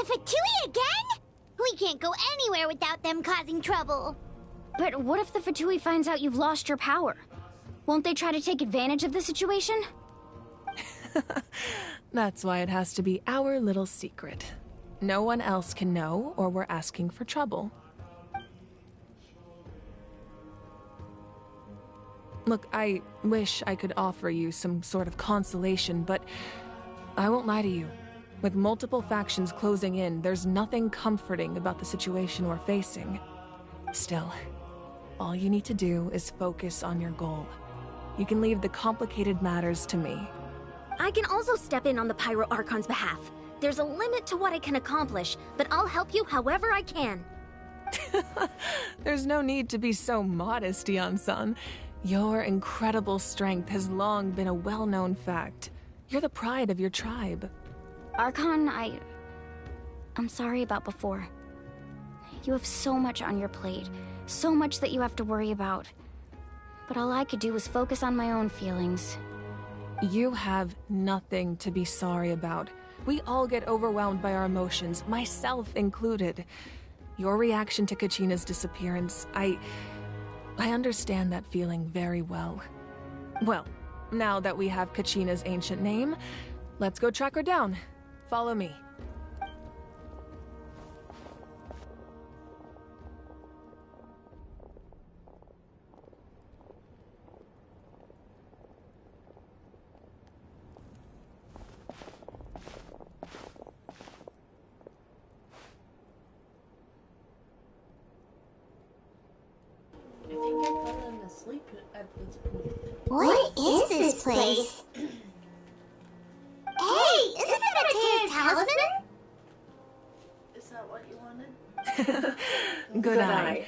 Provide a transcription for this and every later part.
Fatui again? We can't go anywhere without them causing trouble. But what if the Fatui finds out you've lost your power? Won't they try to take advantage of the situation? That's why it has to be our little secret. No one else can know, or we're asking for trouble. Look, I wish I could offer you some sort of consolation, but I won't lie to you. With multiple factions closing in, there's nothing comforting about the situation we're facing. Still, all you need to do is focus on your goal. You can leave the complicated matters to me. I can also step in on the Pyro Archon's behalf. There's a limit to what I can accomplish, but I'll help you however I can. There's no need to be so modest, Yan-san. Your incredible strength has long been a well-known fact. You're the pride of your tribe. Archon, I'm sorry about before. You have so much on your plate, so much that you have to worry about. But all I could do was focus on my own feelings. You have nothing to be sorry about. We all get overwhelmed by our emotions, myself included. Your reaction to Kachina's disappearance, I understand that feeling very well. Well, now that we have Kachina's ancient name, let's go track her down. Follow me. I think I've fallen asleep at this point. What is this place? Hey, isn't that Matea's talisman? Is that what you wanted? Good eye.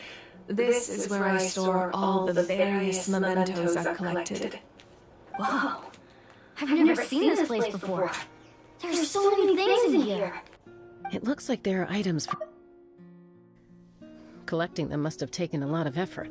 This is where I store all the various mementos I've collected. Whoa. I've never seen this place before. There's so many things in here. It looks like there are items for... Collecting them must have taken a lot of effort.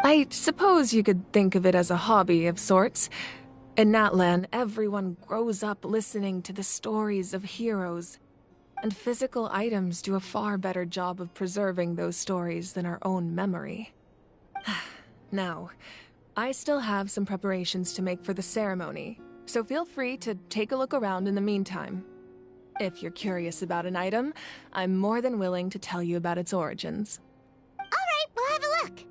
I suppose you could think of it as a hobby of sorts. In Natlan, everyone grows up listening to the stories of heroes, and physical items do a far better job of preserving those stories than our own memory. Now, I still have some preparations to make for the ceremony, so feel free to take a look around in the meantime. If you're curious about an item, I'm more than willing to tell you about its origins. All right, we'll have a look.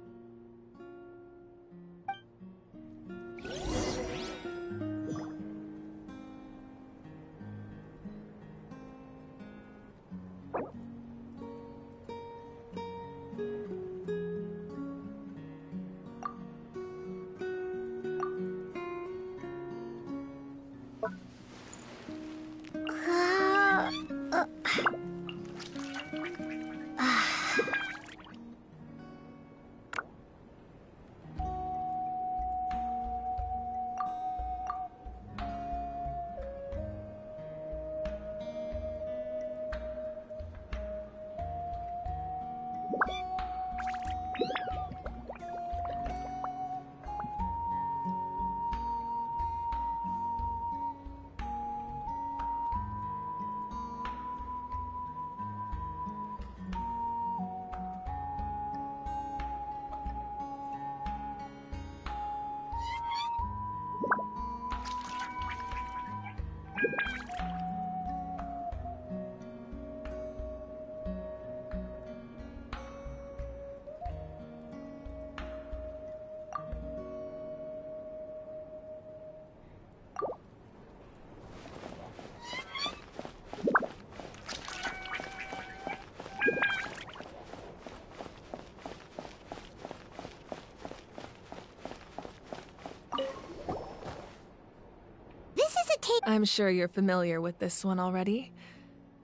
I'm sure you're familiar with this one already.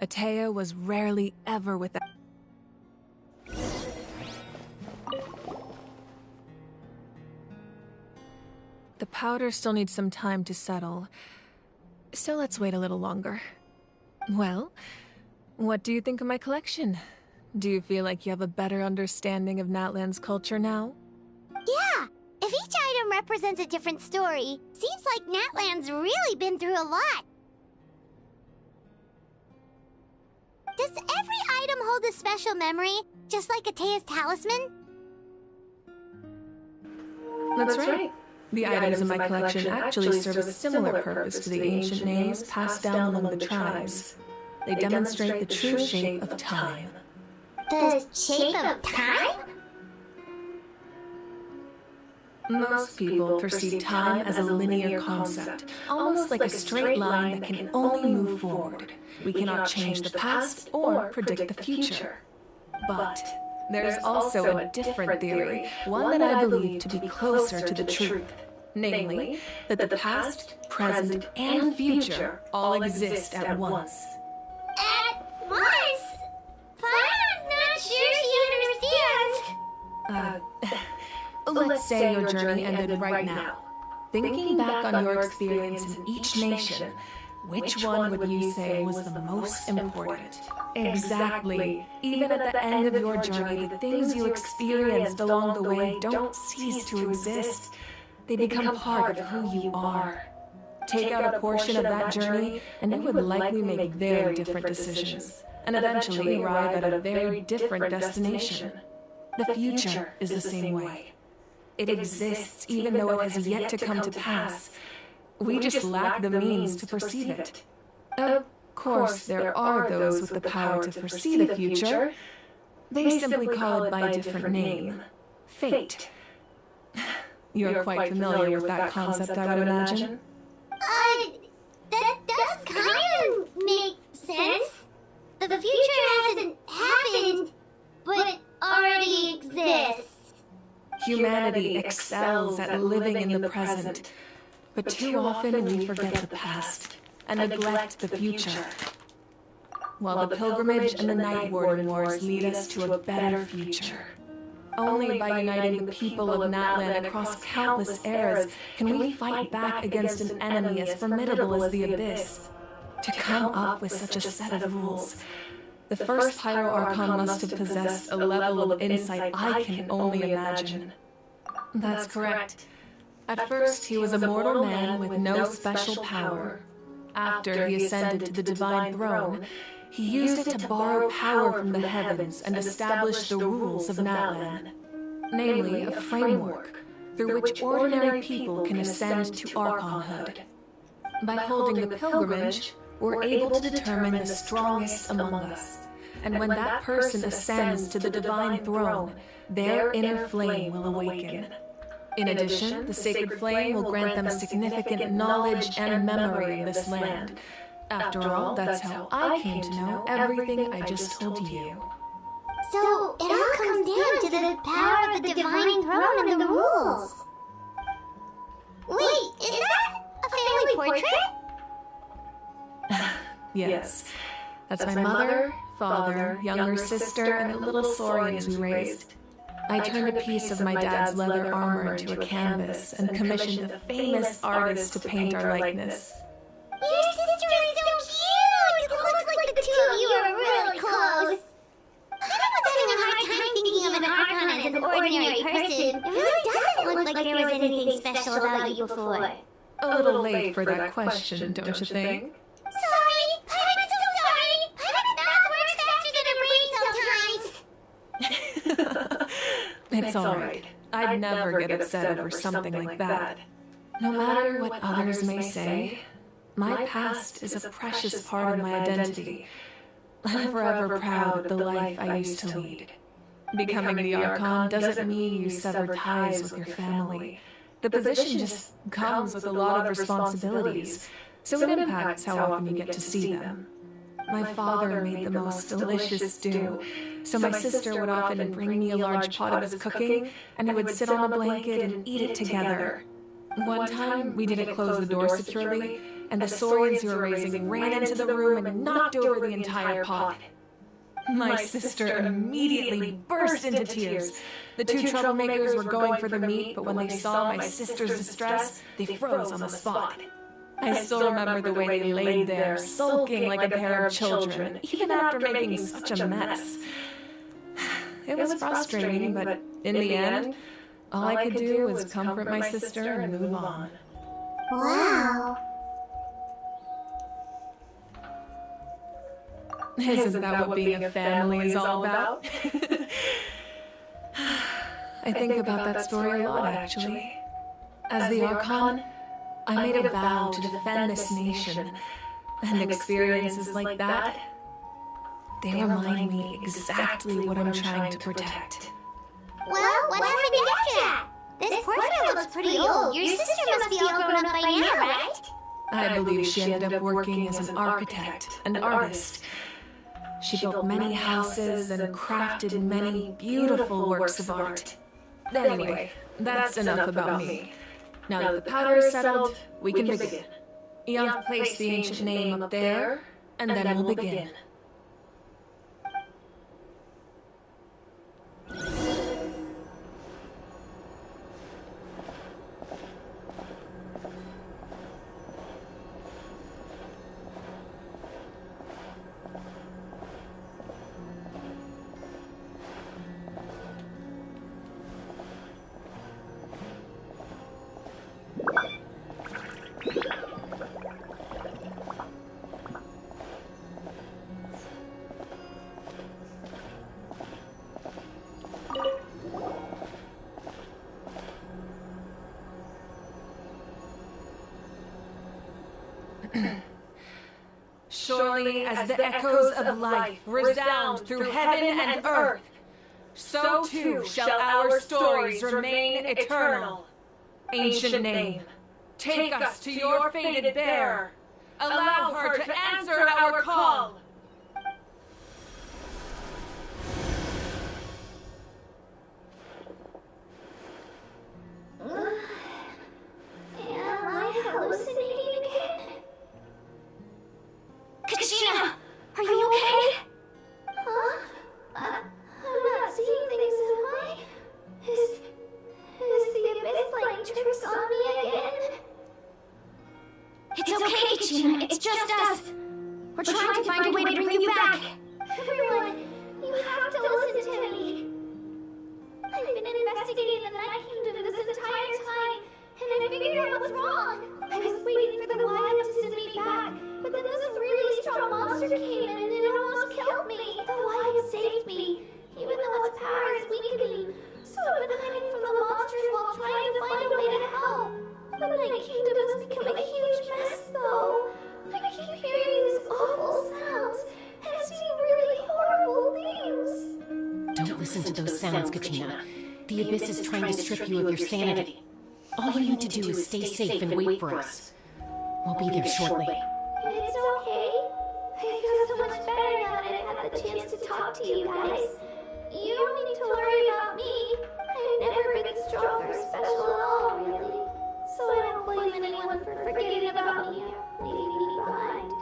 Atea was rarely ever without... The powder still needs some time to settle, so let's wait a little longer. Well, what do you think of my collection? Do you feel like you have a better understanding of Natlan's culture now? Yeah! If each item represents a different story, seems like Natlan's really been through a lot. Does every item hold a special memory, just like Atea's talisman? That's right. The items in my collection actually serve a similar purpose to the ancient names passed down among the tribes. They demonstrate the true shape of time. The shape of time? Most people perceive time as a linear concept, almost like a straight line that can only move forward. We cannot change the past or predict the future. But there's also a different theory, one that I believe to be closer to the truth. Namely, that the past, present, and future all exist at once. At once? Fire's not sure she understands. Let's say your journey ended right now. Thinking back on your experience in each nation, which one would you say was the most important? Exactly. Even at the end of your journey, the things you experienced along the way don't cease to exist. They become part of who you are. Take out a portion of that journey, and you would likely make very different decisions, and eventually arrive at a very different destination. The future is the same way. It exists even though it has yet to come to pass. We just lack the means to perceive it. Of course, there are those with the power to foresee the future. They simply call it by a different name. Fate. You're quite familiar with that concept, I would imagine. That does kind of make sense. The future hasn't happened, but already exists. Humanity excels at living in the present, but too often we forget the past and neglect the future. While the pilgrimage and the Night Warden Wars lead us to a better future. Only by uniting the people of Natlan across countless eras can we fight back against an enemy as formidable as the Abyss. To come up with such a set of rules, the first Pyro Archon must have possessed a level of insight I can only imagine. That's correct. At first, he was a mortal man with no special power. After he ascended to the Divine Throne, he used it to borrow power from the heavens and establish the rules of Natlan. Namely, a framework through which ordinary people can ascend to Archonhood. By holding the pilgrimage, we're able to determine the strongest among us. And when that person ascends to the Divine Throne, their inner flame will awaken. In addition, the sacred flame will grant them significant knowledge and memory of this land. After all, that's how I came to know everything I just told you. So, it all comes down to the power of the Divine Throne and the rules. Wait, is that a family portrait? Yes. That's my mother, father, younger sister, and the little Saurians we raised. I turned a piece of my dad's leather armor into a canvas and commissioned a famous artist to paint our likeness. Your sister is so cute! It looks like the two of you are really close. I was having a hard time thinking of an Archon as an ordinary person. It really doesn't look like there was anything special about you before. A little late for that question, don't you think? Sorry! I'm so sorry! Pirate's mouth works faster than her brain sometimes! It's alright. I'd never get upset over something like that. No matter what others may say, my past is a precious part of my identity. I'm forever proud of the life I used to lead. Becoming the Archon doesn't mean you sever ties with your family. The position just comes with a lot of responsibilities, so it impacts how often you get to see them. My father made the most delicious stew, so my sister would often bring me a large pot of his cooking, and we would sit on a blanket and eat it together. One time, we didn't close the door securely, and the saurians who were raising ran into the room and knocked over the entire pot. My sister immediately burst into tears. The two troublemakers were going for the meat, but when they saw my sister's distress, they froze on the spot. I still remember the way they laid there, sulking like a pair of children, even after making such a mess. It was frustrating, but in the end, all I could do was comfort my sister and move on. Wow. Isn't that what being a family is all about? I think about that story a lot, actually. As the Archon, I made a vow to defend this nation, and experiences like that, they remind me exactly what I'm trying to protect. Well, what happened after that? This portrait looks pretty old. Your sister must be all grown up by now, right? I believe she ended up working as an architect, an artist. She built many houses and crafted many beautiful works of art. Anyway, that's enough about me. Now that the powder is settled, we can begin. Eonth placed the ancient name up there, and then we'll begin. Surely as the echoes of life resound through heaven and earth, so too shall our stories remain eternal. Ancient name, take us to your fated bearer. Allow her to answer our call. Am I hallucinating again? Kachina! Are you okay? Huh? I'm not seeing things, am I? Is the abyss playing tricks on me again? It's okay, Kachina. It's just us. We're trying to find a way to bring you back. Everyone, you have to listen to me. I've been investigating the Night Kingdom this entire time, and I figured out what's wrong. I was waiting for the Wyat to send me back, but then this really strong monster came in and it almost killed me. The Wyat saved me, even though its power is weakening. So I've been hiding from the monsters while trying to find a way to help. The Night Kingdom has become a huge mess, though. I keep hearing these awful sounds and seeing really horrible things. Don't listen to those sounds, Katina. The Abyss is trying to strip you of your sanity. All you need to do is stay safe and wait for us. We'll be there shortly. It's okay. I feel so much better now that I've had the chance to talk to you guys. You don't need to worry about me. I've never been strong or special at all, really. So I don't blame anyone for forgetting about me or leaving me behind.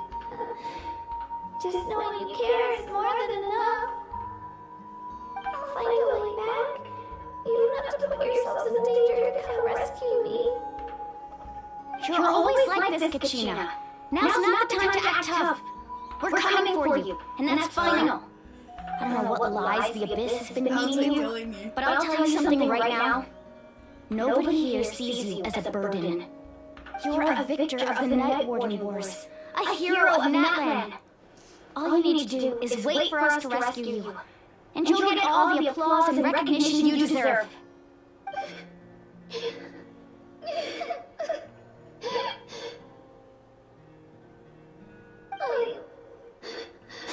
Just knowing you care is more than enough. I'll find a way back. You don't have to put yourselves in danger to come rescue me. You're always like this, Kachina. Now's not the time to act tough. We're coming for you, and that's final. I don't know what lies the Abyss has been feeding you, but I'll tell you something right now. Nobody here sees you as a burden. You're a victor of the Night Warden Wars, a hero of Natlan. All you need to do is wait for us to rescue you, and you'll get all the applause and recognition you deserve.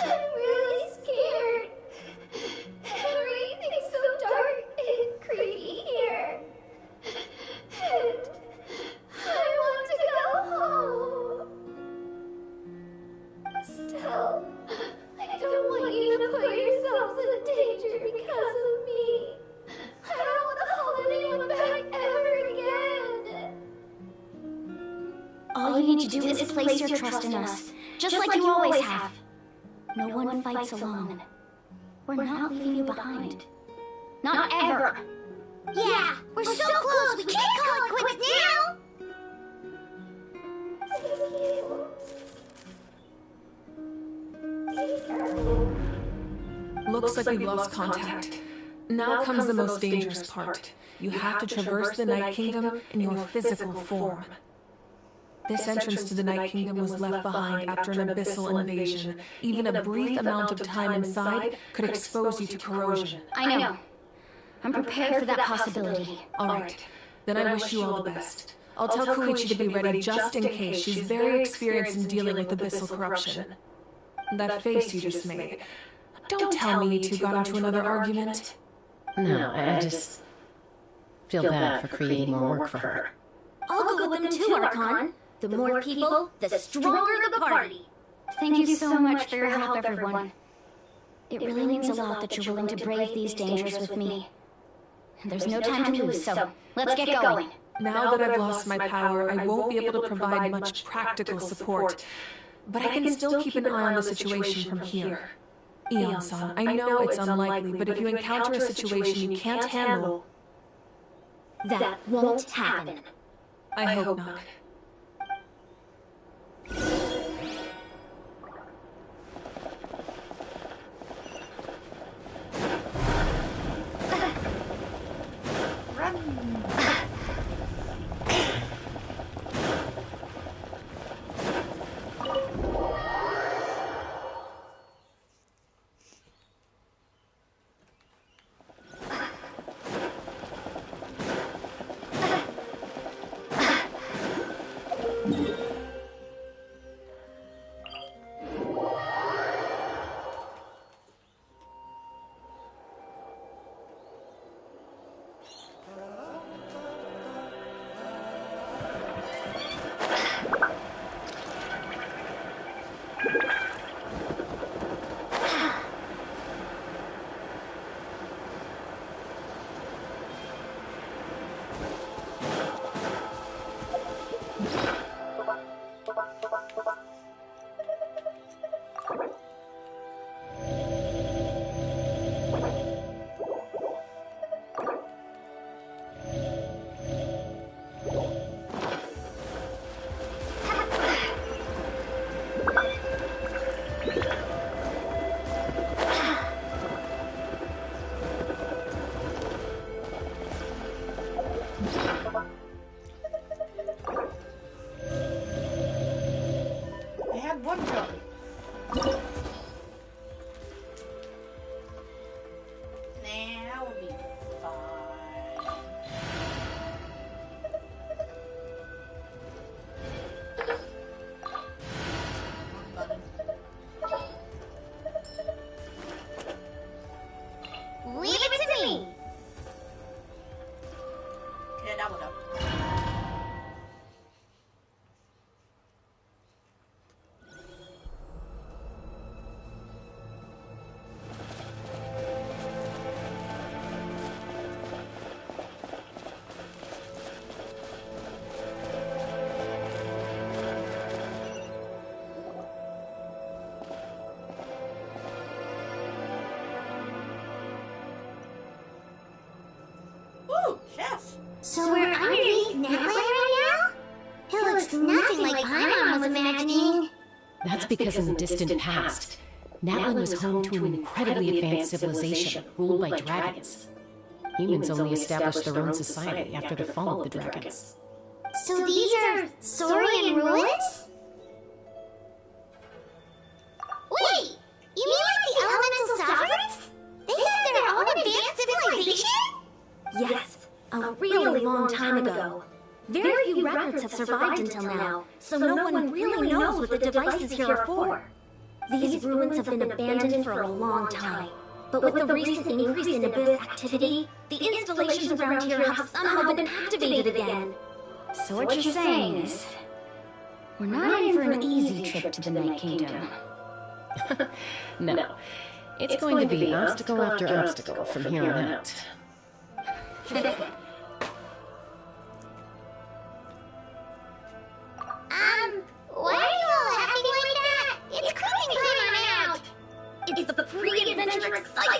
I'm really scared. Everything's so dark and creepy here. And I want to go home. Still, I don't want you to put yourselves in danger because of me. I don't want to hold anyone back ever again. All you need to do is place your trust in us, just like you always have. No one fights alone. We're not leaving you behind. Not ever. Yeah, we're so close, we can't call it quits now! Looks like we've lost contact. Now comes the most dangerous part. You have to traverse the Night Kingdom in your physical form. This entrance to the Night Kingdom was left behind after an abyssal invasion. Even a brief amount of time inside could expose you to corrosion. I know. I'm prepared for that possibility. Alright, then I wish you all the best. I'll tell Koichi to be ready just in case. She's very experienced in dealing with abyssal corruption. That face you just made. Don't tell me you two got into another argument. No, I just feel bad for creating more work for her. I'll go with them too, Archon. The more people, the stronger the party. Thank you so much for your help, everyone. It really means a lot that you're willing to brave these dangers with me. There's no time to lose, so let's get going. Now that I've lost my power, I won't be able to provide much practical support. But I can still keep an eye on the situation from here. Eon-san, I know it's unlikely, but if you encounter a situation you can't handle... That won't happen. I hope not. So we're underneath Netland right now? It looks nothing like Paimon was imagining. That's because in the distant past, Natlan was home to an incredibly advanced civilization ruled by dragons. Humans only established their own society after the fall of the dragons. So these are Saurian ruins? Wait! You mean like the elemental sovereigns? They have their own advanced civilization? Yes, a really long time ago. Very few records have survived until now, so no one really knows what the devices here are for. These ruins have been abandoned for a long time, but with the recent increase in Abyss activity, the installations around here have somehow been activated again. So what you're saying is, we're not in for an easy trip to the Night Kingdom. No, it's going to be obstacle after obstacle from here on out.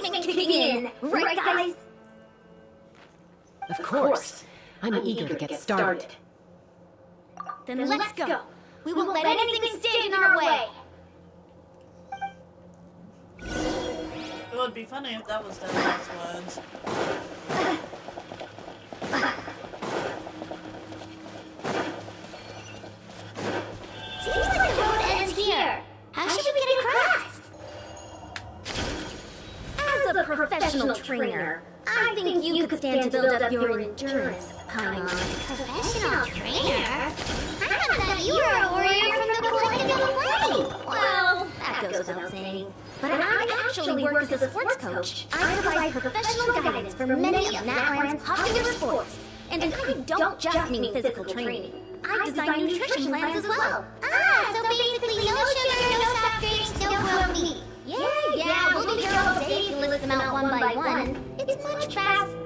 excitement kicking in! Right, guys? Of course. I'm eager to get started. Then let's go! We won't let anything stand in our way! It would be funny if that was their last words. Seems like the road ends here. How should we get across? As a professional trainer, I think you could stand to build up your endurance, Paimon. Professional trainer? I thought you were a warrior from the collective of light. Well, that goes without saying. But I actually work as a sports coach. I provide professional guidance for many of Natlan's popular sports. And I don't just mean physical training. I design nutrition plans as well. Ah, so basically no sugar, no soft drinks, no grilled meat. Yeah, we'll be here all day to list them out one by one. It's much faster.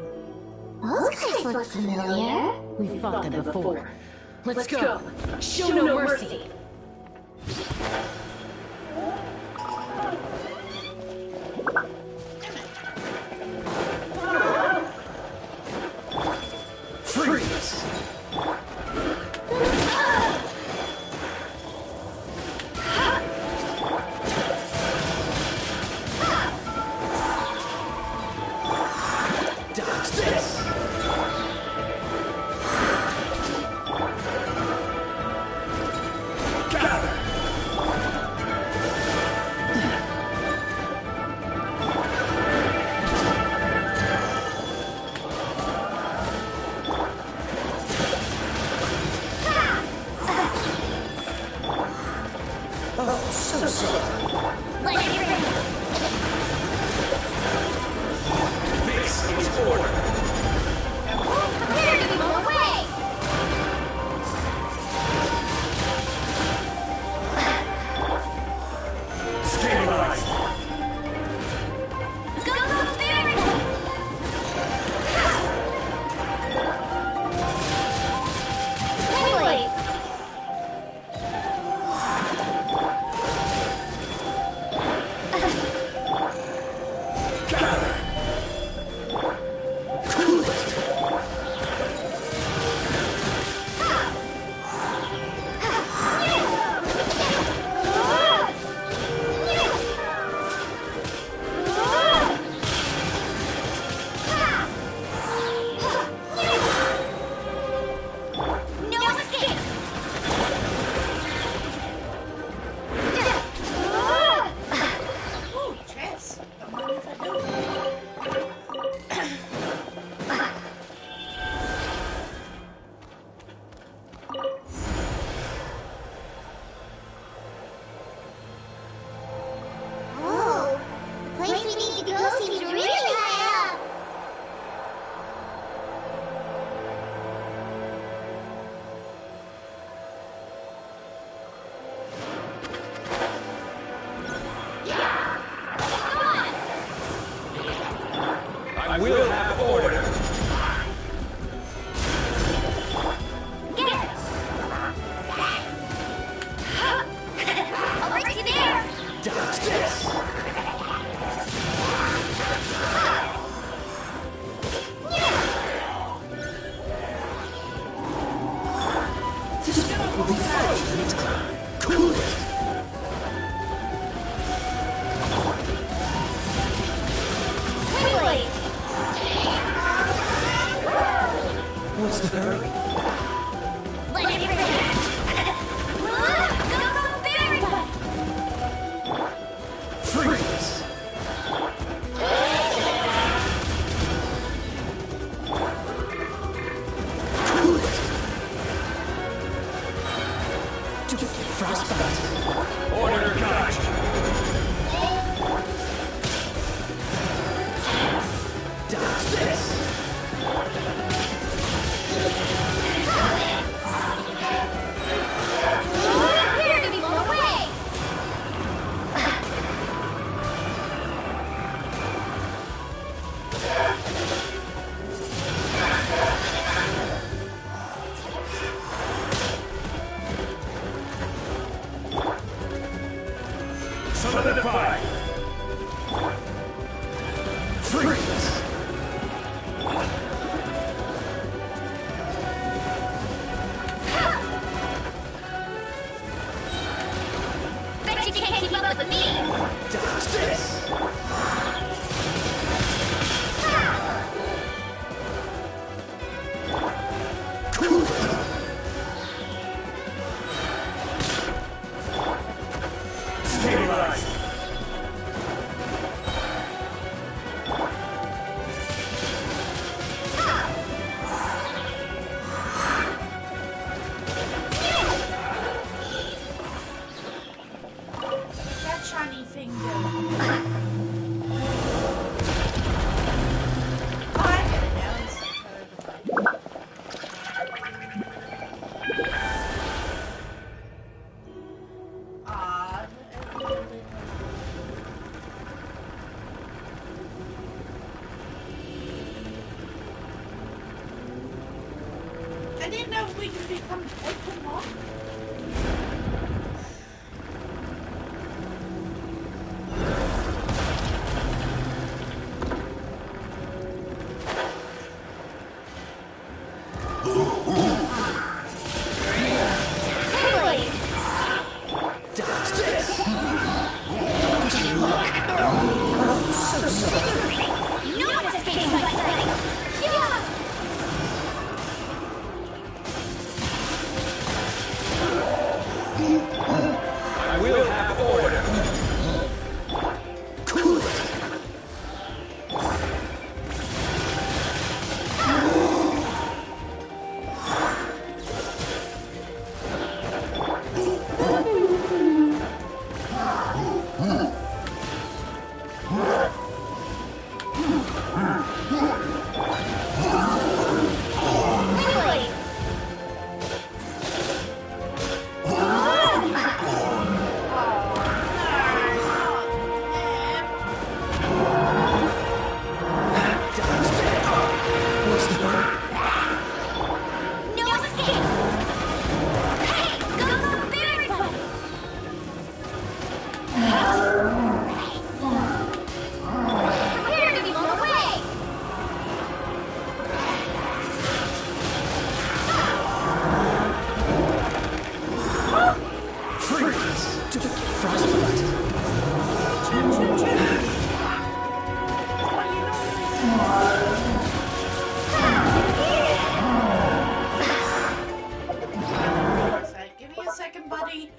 Those guys look familiar. We've fought them before. Let's go. Show no mercy. Freeze! Dodge this! Gather! Oh, so sorry. Let it rip. This is order. Prepare to be blown away. Stabilize. Go, there! Quickly! Gather. Cool it. No escape! Ooh, chess. I wonder if I do. Oh, the place we need to go seems really high up. I will have order. Get it! I'll race you there! Dodge this. This battle will be faster than its climb. Cool it. Quickly! What's the hurry? Let it rip! Go, there! Freeze! Cool it! Frostbite! Order cut. Dodge this! Prepare to be blown away! Solidify. You can't keep up with me! Dodge this! Stabilize! That shiny thing do? Oh, I get it now. It's odd. I didn't know we could become Pokemon. Dodge this! No one escapes my sight! Yeah! I will have order! Cool it! Wait! No escape! Hey! Go, go, Barry Button! Prepare to be blown away! Freeze! Frostbite! Give me a second, buddy.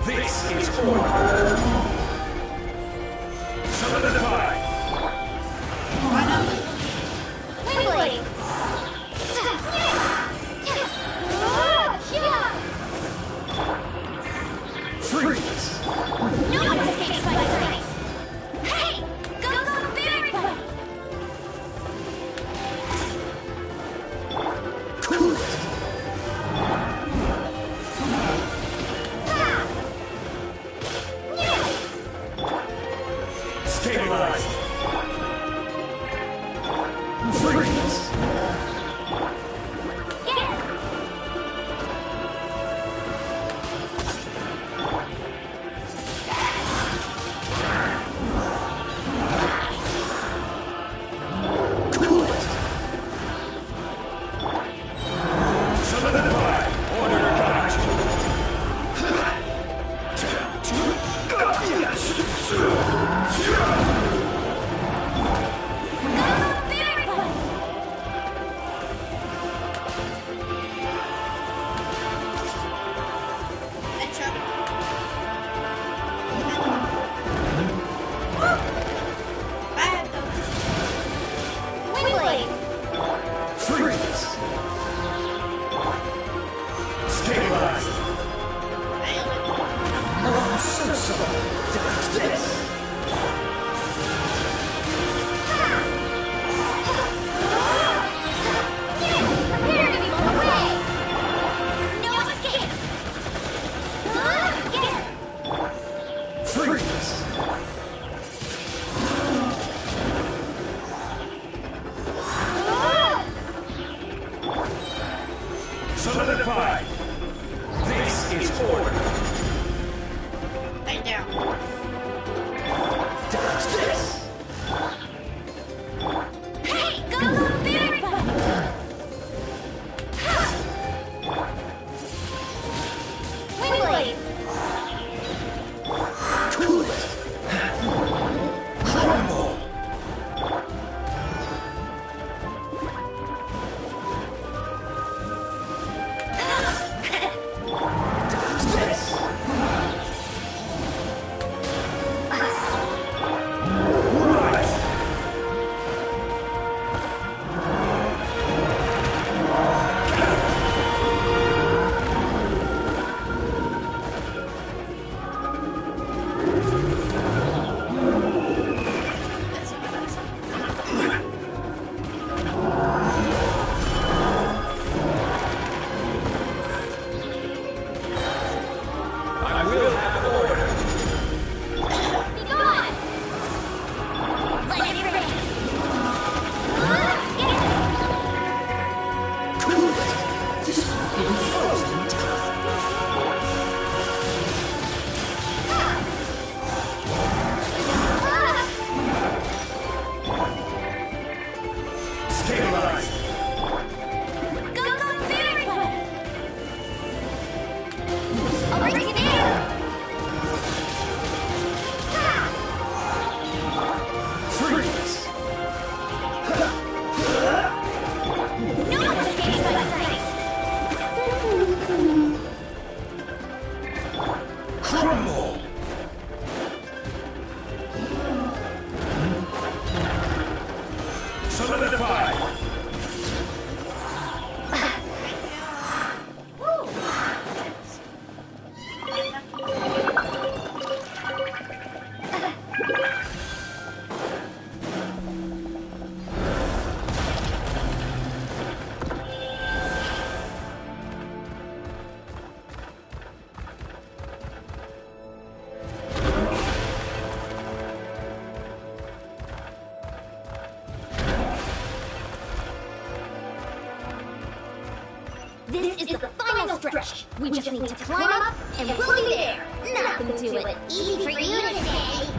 This is order! Solidify! Windblade! Freeze! No one escapes my sights! Hey! Go, go, Barry Button! Cool it! Stabilize! Freeze! Cool it! Solidify! Order catch! Barry Button! Windblade! Freeze! Stabilize! Oh, so sorry! Dodge this! Prepare to be blown away! No escape! Freeze! Solidify! This This is order. Lay down. Dodge this. Hey, go Barret Button! Windblade! Cool it. Crumble. Dodge this. Right. I will have order. Be gone! Let it rain! Cool it. This will be frozen time. Stabilize. Go Barret Button! Over to there! Freeze. No one escapes my sights! Crumble. Solidify. This is the final stretch. We just need to climb up, and we'll be there. Nothing to it. Easy for you to say.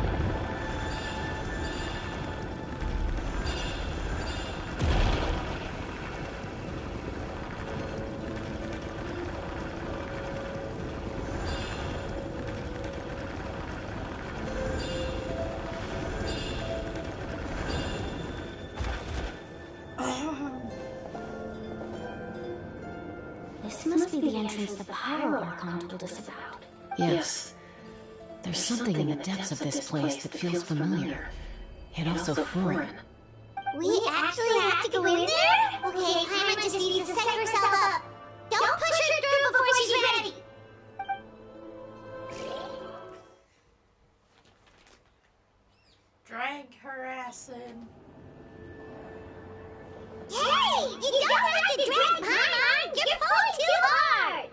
This must be the entrance the Pyro Archon told us about. Yes. There's something in the depths of this place that feels familiar, yet also foreign. We actually have to go in there? Okay, Paimon just needs to set herself up. Don't push her through before she's ready. Drag her ass in. Hey, you don't have to drag Paimon. You're pulling too hard.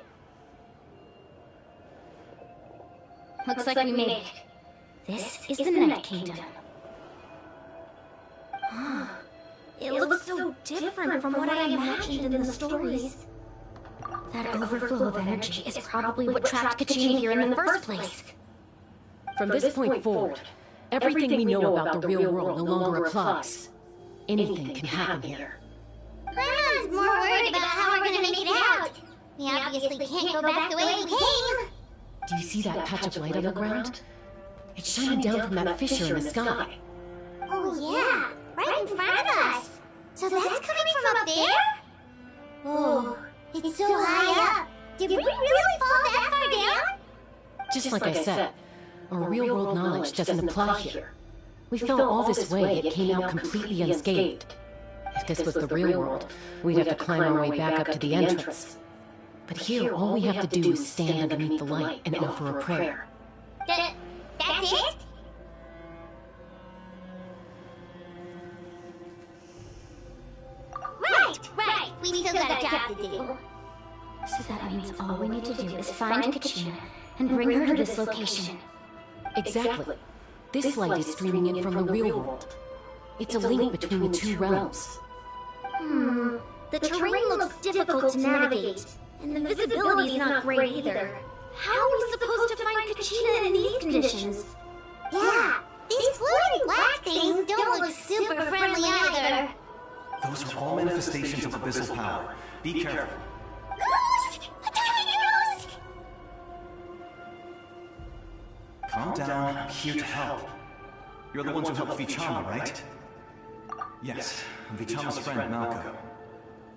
Looks like we made it. This is the Night Kingdom. It looks so different from what I imagined in the stories. That overflow of energy is probably what trapped Kachina here in the first place. From this point forward, everything we know about the real world no longer applies. Anything can happen here. Paimon's more worried about how we're gonna make it out. We obviously can't go back the way we came. Do you see that patch of light on the ground? It's shining down from that fissure in the sky. Oh yeah, right in front of us. So that's coming from up there? Oh, it's so high up. Did we really fall that far down? Just like I said, our real-world knowledge doesn't apply here. We fell all this way, yet came out completely unscathed. If this was the real world, we'd have to climb our way back up to the entrance. But here, all we have to do is stand underneath the light and offer a prayer. That's it? Right. We still got a job to do. So that means all we need to do is find Kachina and bring her to this location. Exactly. This light is streaming in from the real world. It's a link between the two realms. The terrain looks difficult to navigate, And the visibility's not great either. How are we supposed to find Kachina in these conditions? Yeah, these floating black things don't look super friendly either. Those are all manifestations of abyssal power. Be careful. Ghost! A tiny ghost! Calm down, I'm here to help. You're the ones who helped Vichama, right? Yes, I'm Vichama's friend, Malco.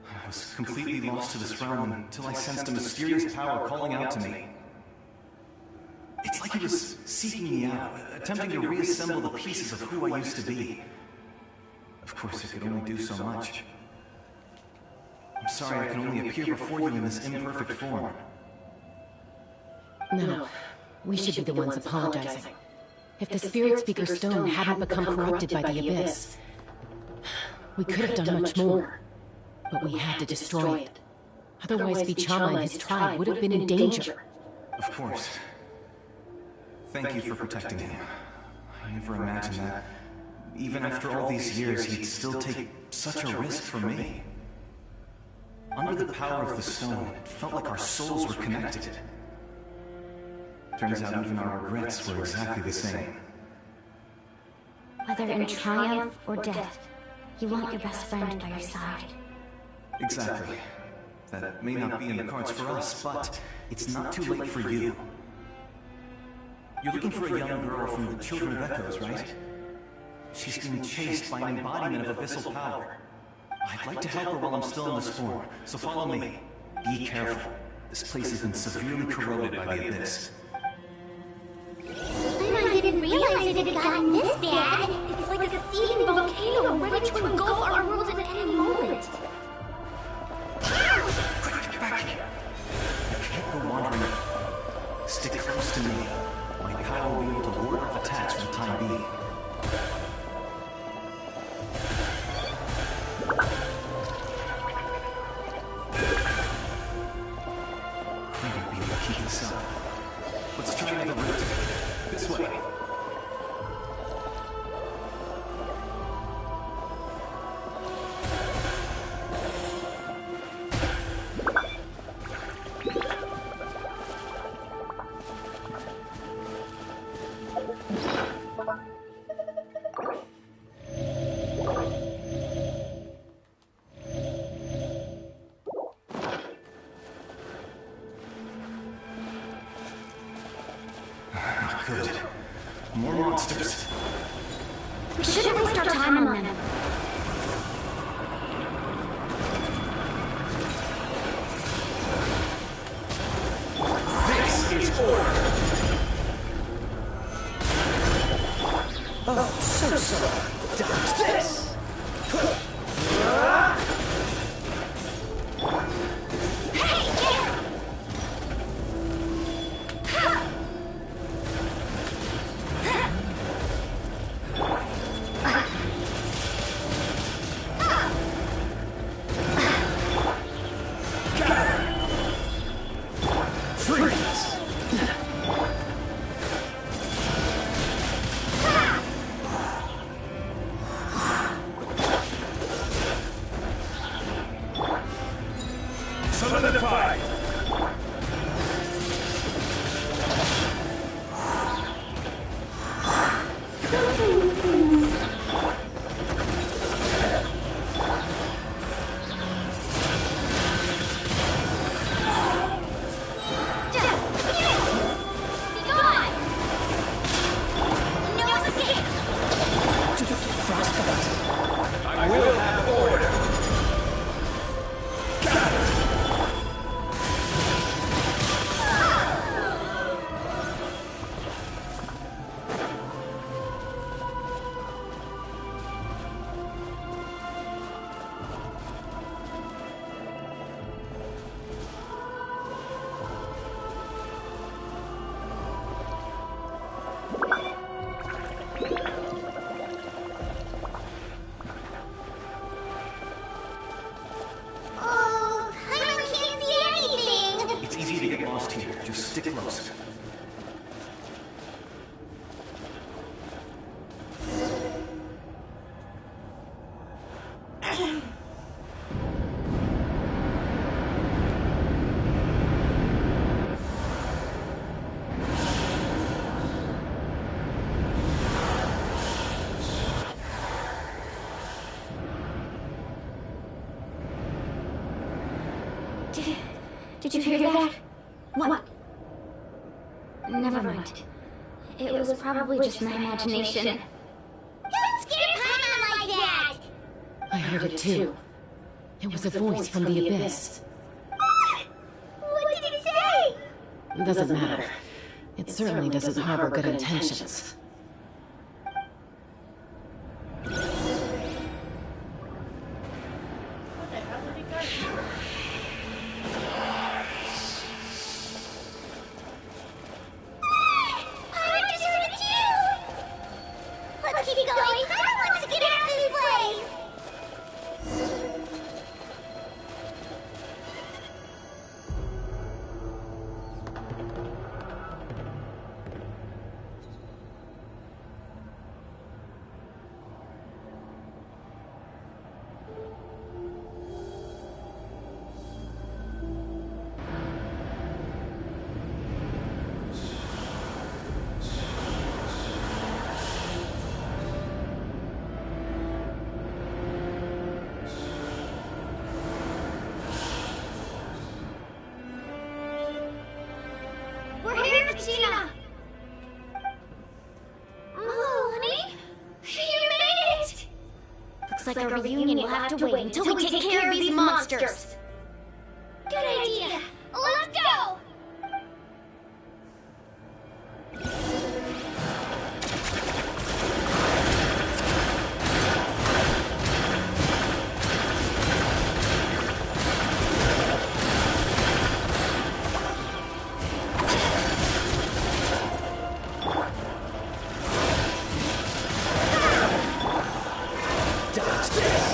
I was completely lost to this realm until I sensed a mysterious power calling out to me. It's like it was seeking me out, attempting to reassemble the pieces of who I used to be. Of course, it could only do so much. I'm sorry I can only appear before you in this imperfect form. No, we should be the ones apologizing. If the Spirit Speaker Stone hadn't become corrupted by the Abyss, we could have done much more. But we had to destroy it. Otherwise, Vichama and his tribe would have been in danger. Of course. Thank you for protecting him. I never imagined that, even after all these years, he'd still take such a risk for me. Under the power of the stone, it felt like our souls were connected. Turns out even our regrets were exactly the same. Whether in triumph or death, you want your best friend by your side. Exactly. That may not be in the cards for us, but it's not too late for you. You're looking for a young girl from the Children of Echoes, right? She's being chased by an embodiment of abyssal power. I'd like to help her while I'm still in this form, so follow me. Be careful. This place has been severely corroded by the Abyss. I didn't realize it had gotten this bad. It's like a seething volcano ready to engulf our world at any moment. Quick, get back! You can't go wandering. Stick close to me. My power will be able to ward off attacks for the time being. We might be able to keep this up. Let's try another route. This way. Good. More monsters. We shouldn't waste our time on them. This is order. Oh, so sorry. Dodge this. Solidify! I will have order! Oh, I can't see anything. It's easy to get lost here. Just stick close. Did you hear that? What? Never mind. It was probably just my imagination. Don't scare Paimon like that! I heard it too. It was a voice from the abyss. What did it say? Doesn't matter. It certainly doesn't harbor good intentions. What the hell did he guys do? I just heard it too! Let's keep going! I want to get out of this place! We're here, Regina! Oh, honey? You made it! Looks like our reunion will have to wait until we take care of these monsters. Good idea! Let's go! Dodge this!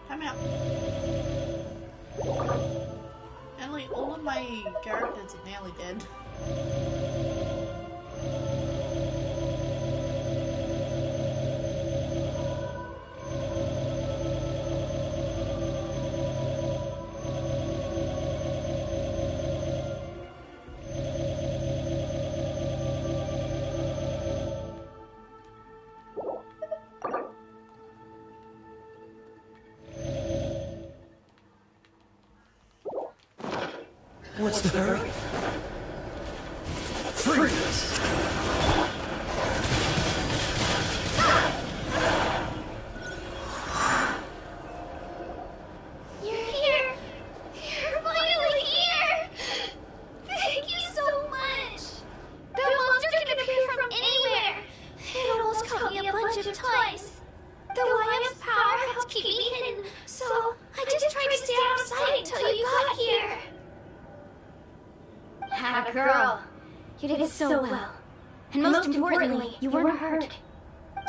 I'm out. And like all of my characters are nearly dead. What's the hurry? Freeze! You're here! You're finally here! Thank you so much! That monster can appear from anywhere! It almost caught me a bunch of times. The YM's power helped keep me hidden, so I just tried to stay out of sight until you got here. Ah, girl. You did so well. And most importantly, you weren't hurt.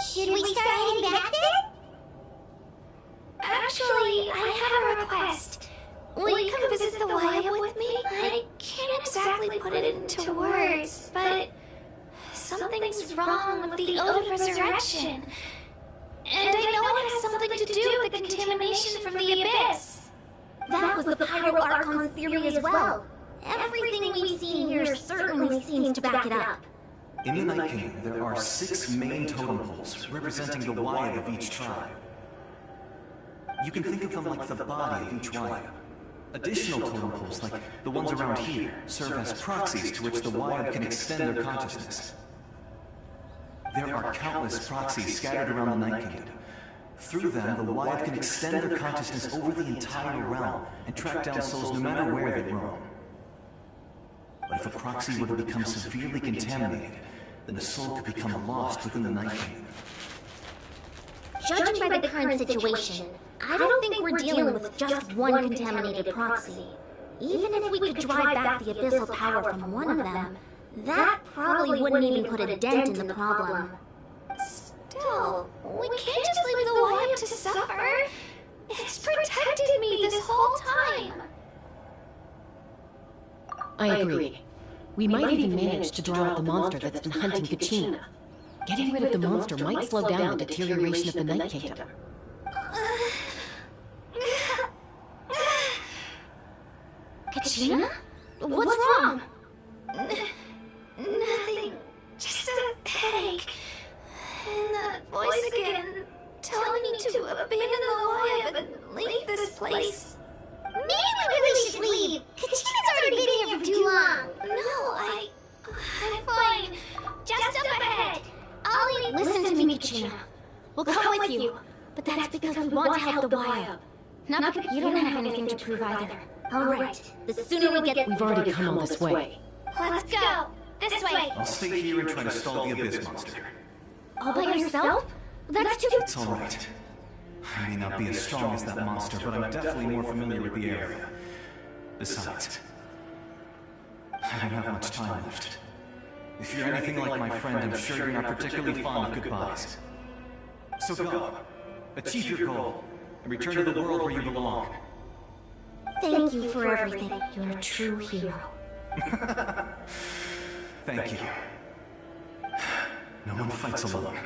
Should we start heading back then? Actually, I have a request. Will you come visit the YM with me? I can't exactly put it into words, but something's wrong with the Ode of Resurrection. And I know it has something to do with the contamination from the abyss. That was the Pyro Archon's theory as well. Everything we've seen here certainly seems to back it up. In the Night Kingdom, there are 6 main totem poles representing the Wyatt of each tribe. You can think of them like the body of each Wyatt. Additional totem poles, like the ones around here, serve as proxies to which the Wyatt can extend their consciousness. There are countless proxies scattered around the Night Kingdom. Through them, the Wyatt can extend their consciousness over the entire realm and track down souls no matter where they roam. But if a proxy were to become severely contaminated, then a soul could become lost within the Night Kingdom. Judging by the current situation, I don't think we're dealing with just one contaminated proxy. Even if we could drive back the abyssal power from one of them, that probably wouldn't even put a dent in the problem. Still, we can't just leave the YM to suffer. It's protected me this whole time. I agree. We might even manage to draw out the monster that's been hunting Kachina. Getting rid of the monster might slow down the deterioration of the Night Kingdom. Kachina? What's wrong? Nothing. Just a headache. And that voice again, telling me to abandon the lab and leave this place. Maybe we really should leave. Kachina's already been here for too long. No, I'm fine. Just up ahead. I'll leave. Listen to me, Kachina. We'll come with you, but that's because we want to help the Y-Up. Not because you don't have anything to prove either. Alright, the sooner we get... We've already come all this way. Let's go! This way! I'll stay here and try to stall the Abyss Monster. All by yourself? That's too... It's alright. I may not be as strong as that monster, but I'm definitely more familiar with the area. Besides, I don't have much time left. If you're anything like my friend, I'm sure you're not particularly fond of goodbyes. So go. Achieve your goal, and return to the world where you belong. Thank you for everything. You're a true hero. Thank you. No one fights alone.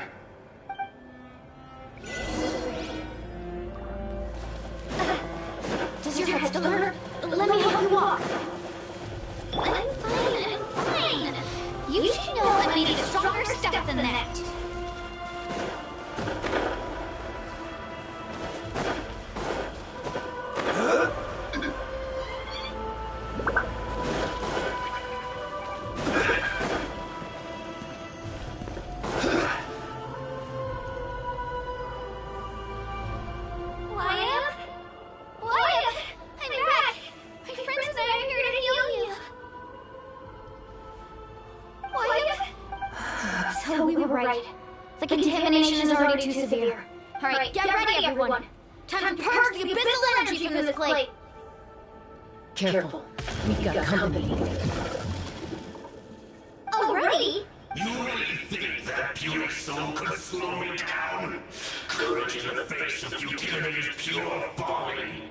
Does your head still hurt? Let me help you walk. I'm fine. You should know I'm made of stronger stuff than that. The contamination is already too severe. Alright, get ready, everyone. Time to purge the abyssal energy from this plate. Careful. We've got company. Already? You really think that pure soul could slow me down? Courage in the face of futility is pure folly.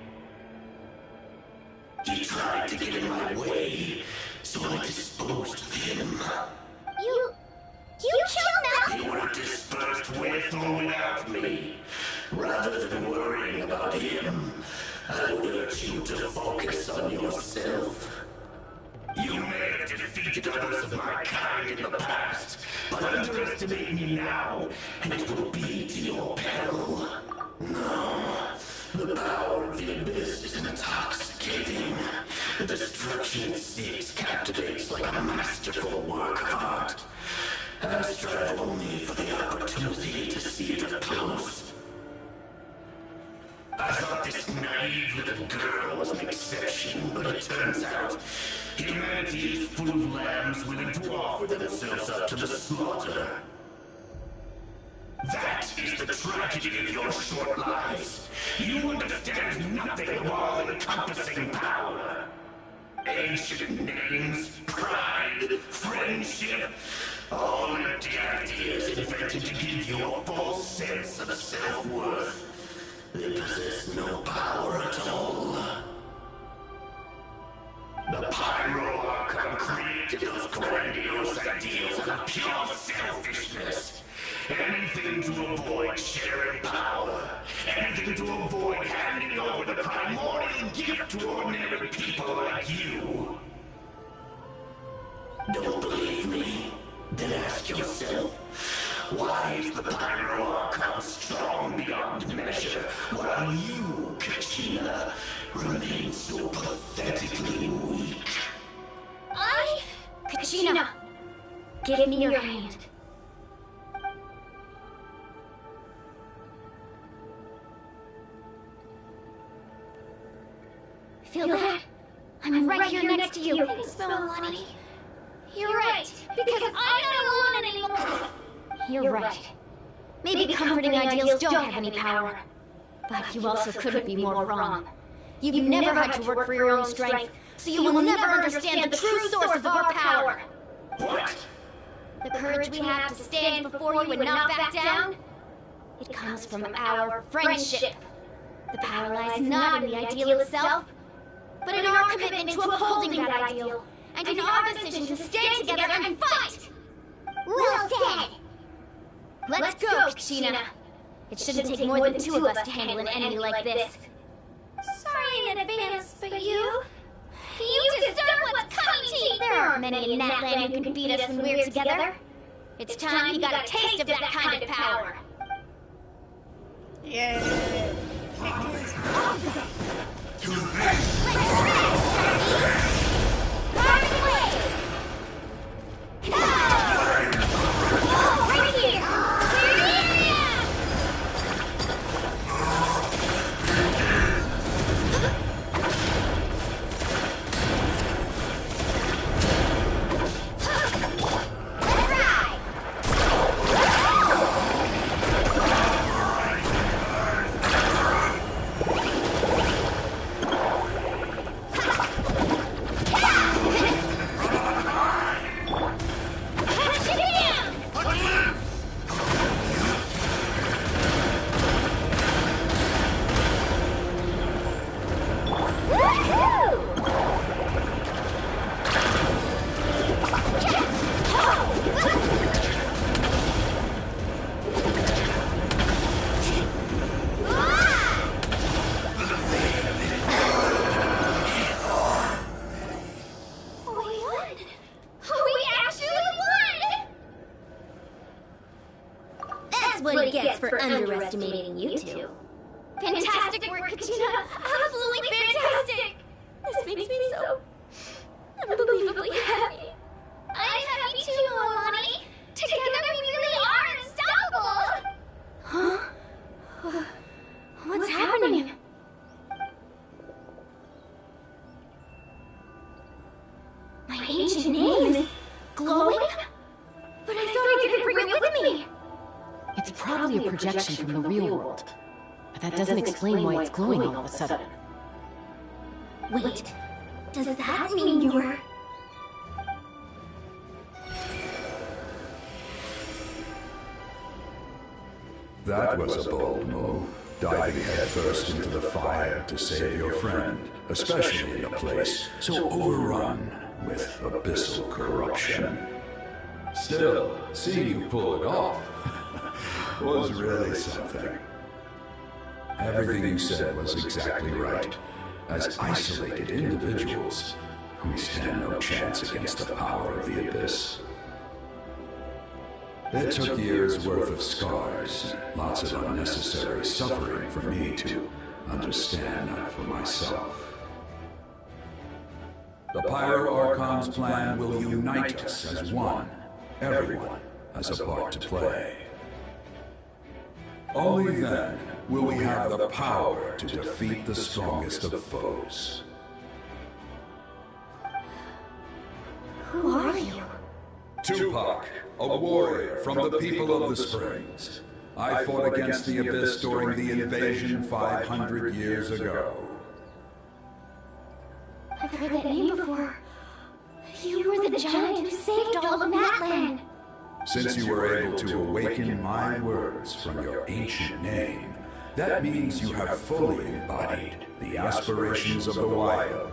He tried to get in my way, so I disposed of him. You killed them! You were dispersed with or without me. Rather than worrying about him, I would urge you to focus on yourself. You may have defeated others of my kind in the past, but underestimate me now, and it will be to your peril. No, the power of the Abyss is intoxicating. The destruction it seeks captivates like a masterful work of art. I strive only for the opportunity to see it up close. I thought this naive little girl was an exception, but it turns out humanity is full of lambs willing to offer themselves up to the slaughter. That is the tragedy of your short lives. You understand nothing of all-encompassing power. Ancient names, pride, friendship, all empty ideas invented to give you a false sense of self-worth. They possess no power at all. The Pyro Archon created those grandiose ideals out of pure selfishness. Anything to avoid sharing power. Anything to avoid handing over the primordial gift to ordinary people like you. Don't believe me? Then ask yourself, why is the Pyro Archon strong beyond measure, while you, Kachina, remain so pathetically weak? Kachina, give me your hand. Feel that? I'm right here next to you. Thanks, Melanie. You're right, because I'm not alone anymore. You're right. Maybe comforting ideals don't have any power. But you also couldn't be more wrong. You've never had to work for your own strength, so you will never understand the true source of our power. What? The courage we have to stand before you and not back down, it comes from our friendship. The power lies not in the ideal itself, but in our commitment to upholding that ideal, and in our decision to stand together and fight! Well said! Let's go, Kachina. It shouldn't take more than two of us to handle an enemy like this. Sorry in advance, but you deserve what's coming to you! There aren't many in Natland who can beat us when we're together. It's time you got a taste of that kind of power. Yeah. What he gets for underestimating you two. Fantastic work, Katina! Absolutely fantastic! This makes me so unbelievably happy. I'm happy too, Alani. Together we really are unstoppable! Huh? What's happening? My ancient name is glowing? But I thought I didn't bring it with me! It's probably a projection from the real world. But that doesn't explain why it's glowing all of a sudden. Wait, does that mean you're... That was a bold move, diving headfirst into the fire to save your friend, especially in a place so overrun with abyssal corruption. Still, seeing you pull it off was really something. Everything you said was exactly right. As isolated individuals, we stand no chance against the power of the Abyss. It took years' worth of scars, lots of unnecessary suffering for me to understand that for myself. The Pyro Archon's plan will unite us as one. Everyone has a part to play. Only then will we have the power to defeat the strongest of foes. Who are you? Tupac, a warrior from the people of the Springs. I fought against the Abyss during the invasion 500 years ago. I've heard that name before. You were the giant who saved all of Natlan. Since you were able to awaken my words from your ancient name, that means you have fully embodied the aspirations of the wild.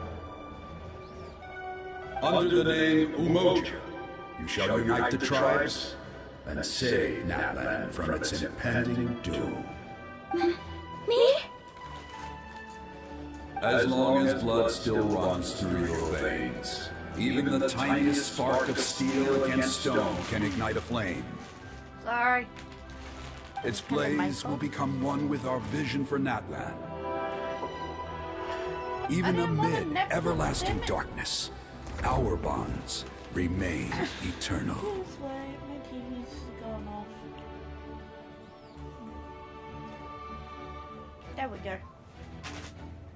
Under the name Umoja, you shall unite the tribes and save Natlan from its impending doom. Me? As long as blood still runs through your veins, even the tiniest spark of steel against stone can ignite a flame. Sorry. Its blaze will become one with our vision for Natlan. Even amid everlasting darkness, our bonds remain eternal. This way, my TV's going off. There we go.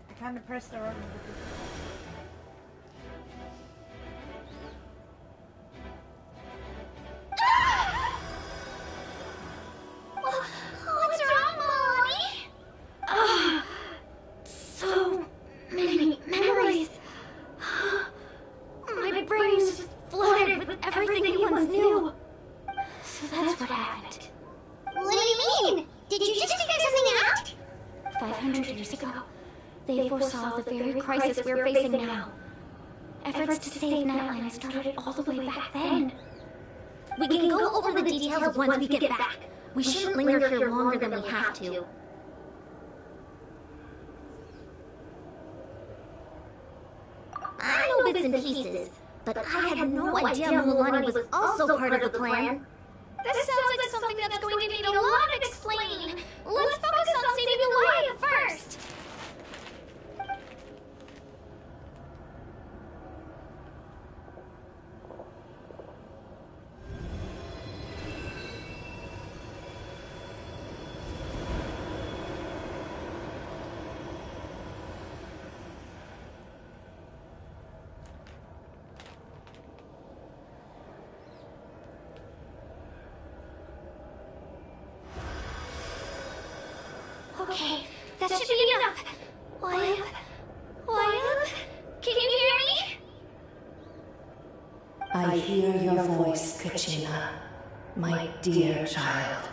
I kind of pressed the wrong button. What's wrong, Melanie? So many memories. My brain is flooded with everything you once knew. So that's what happened. What do you mean? Did you just figure something out? 500 years ago, they foresaw the very crisis we're facing now. Efforts to save Natlan started all the way back then. We can go over the details once we get back. We shouldn't linger here longer than we have to. I know bits and pieces, but I had no idea Mulani was also part of the plan. This sounds like something that's going to need a lot of explaining. Let's focus on saving Wyatt first. Okay, that should be enough. Wyatt? Wyatt? Can you hear me? I hear your voice, Kachina, my dear child.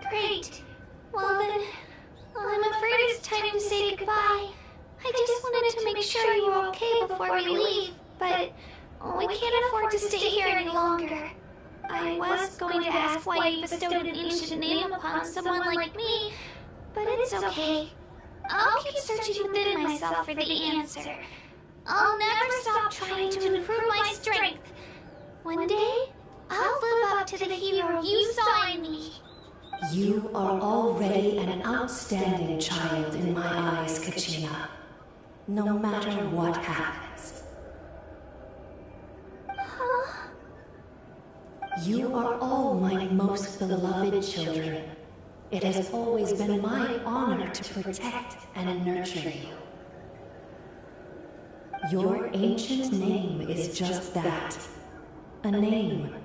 Great. Well then, I'm afraid it's time to say goodbye. I just wanted to make sure you were okay before we leave, but we can't afford to stay here any longer. I was going to ask why you bestowed an ancient name upon someone like me, but it's okay. I'll keep searching within myself for the answer. I'll never stop trying to improve my strength. One day, I'll live up to the hero you saw in me. You are already an outstanding child in my eyes, Kachina. No matter what happens. You are all my most beloved children. It has always been my honor to protect and nurture you. Your ancient name is just that. A name.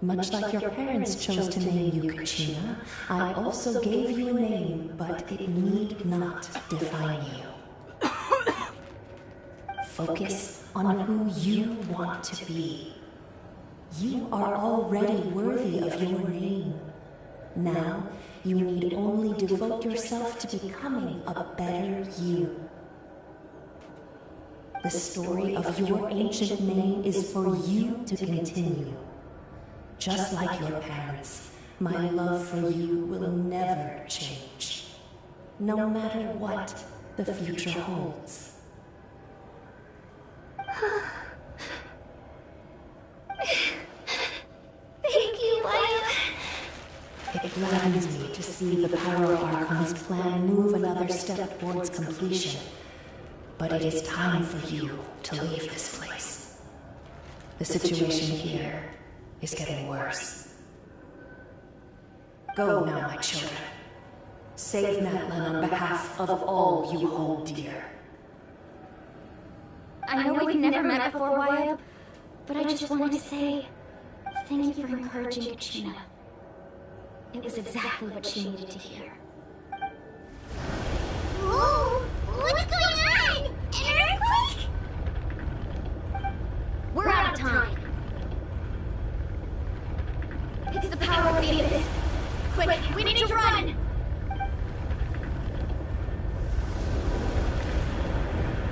Much like your parents chose to name you Kachina, I also gave you a name, but it need not define you. Focus on who you want to be. You are already worthy of your name. Now, you need only devote yourself to becoming a better you. The story of your ancient name is for you to continue. Just like your parents, my love for you will never change. No matter what the future holds. Thank you, Wyatt. It gladdens me to see the Pyro Archon's plan move another step towards completion. But it is time for you to leave this place. The situation here is getting worse. Go now, my children. Save Natlan on behalf of all you hold dear. I know we've never met before, Wyatt, but I just wanted to say thank you for encouraging Kachina. It was exactly what she needed to hear. Whoa! What's going on? An earthquake? We're out of time. It's the power of the abyss. Quick, we need to run!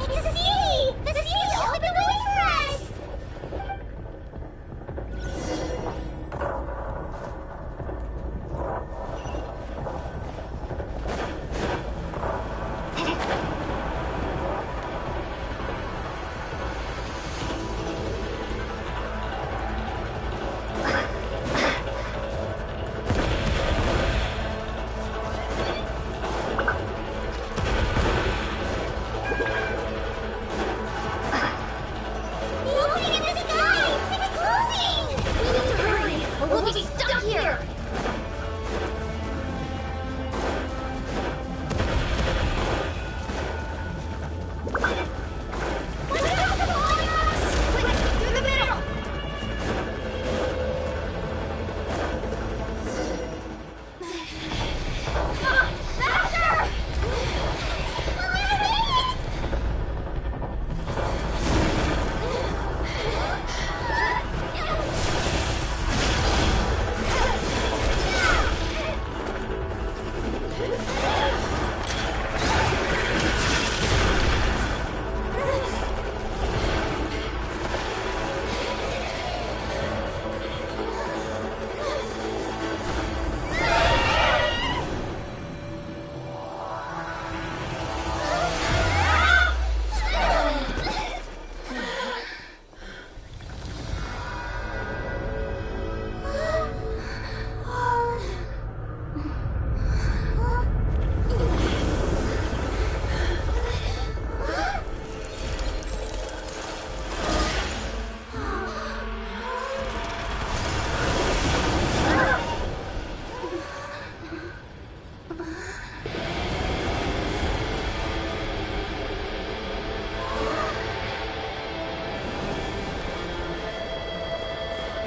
It's a city! The city opened the way for us!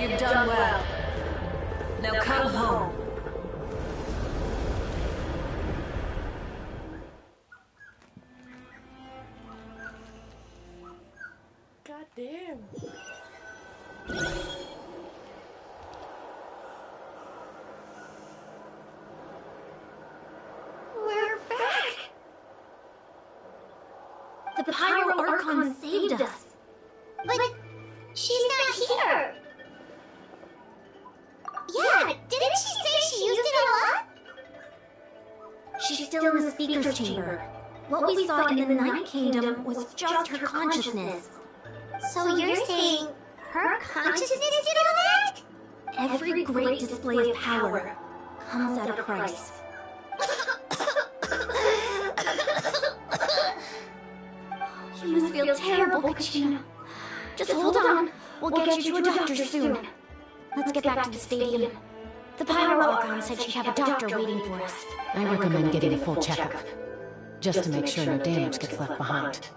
You've done well. Now come home. God damn. We're back! The Pyro Archon saved us. But she's not here. Yeah, didn't she say she used it all up? She's still in the speaker's chamber. What we saw in the Night Kingdom was just her consciousness. So you're saying her consciousness did all that? Every great display of power comes at a price. You must feel terrible, Kachina. Just hold on. We'll get you to a doctor soon. Let's get back to the stadium. The Pyro Archon said she'd have a doctor waiting for us. I recommend getting a full checkup, just to make sure no damage gets left behind.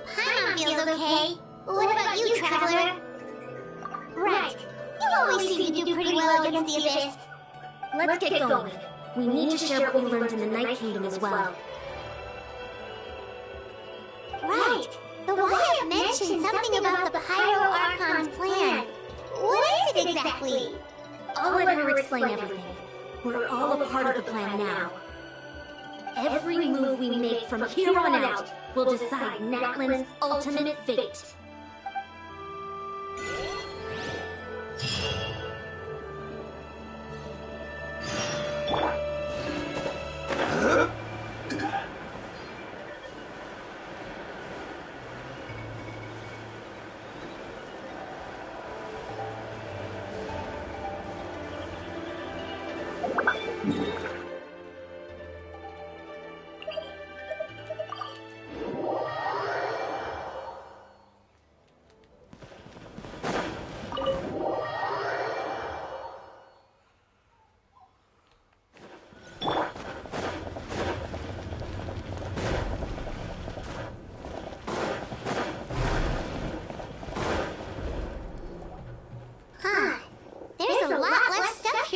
Paimon feels okay. What about you, Traveler? Right. You always seem to do pretty well against the Abyss. Let's get going. We need to share what we learned in the Night Kingdom as well. Right. The Wyatt mentioned something about the Pyro Archon's plan. What is it exactly? I'll let her explain everything. We're all a part of the plan now. Every move we make from here on out will decide Natlan's ultimate fate.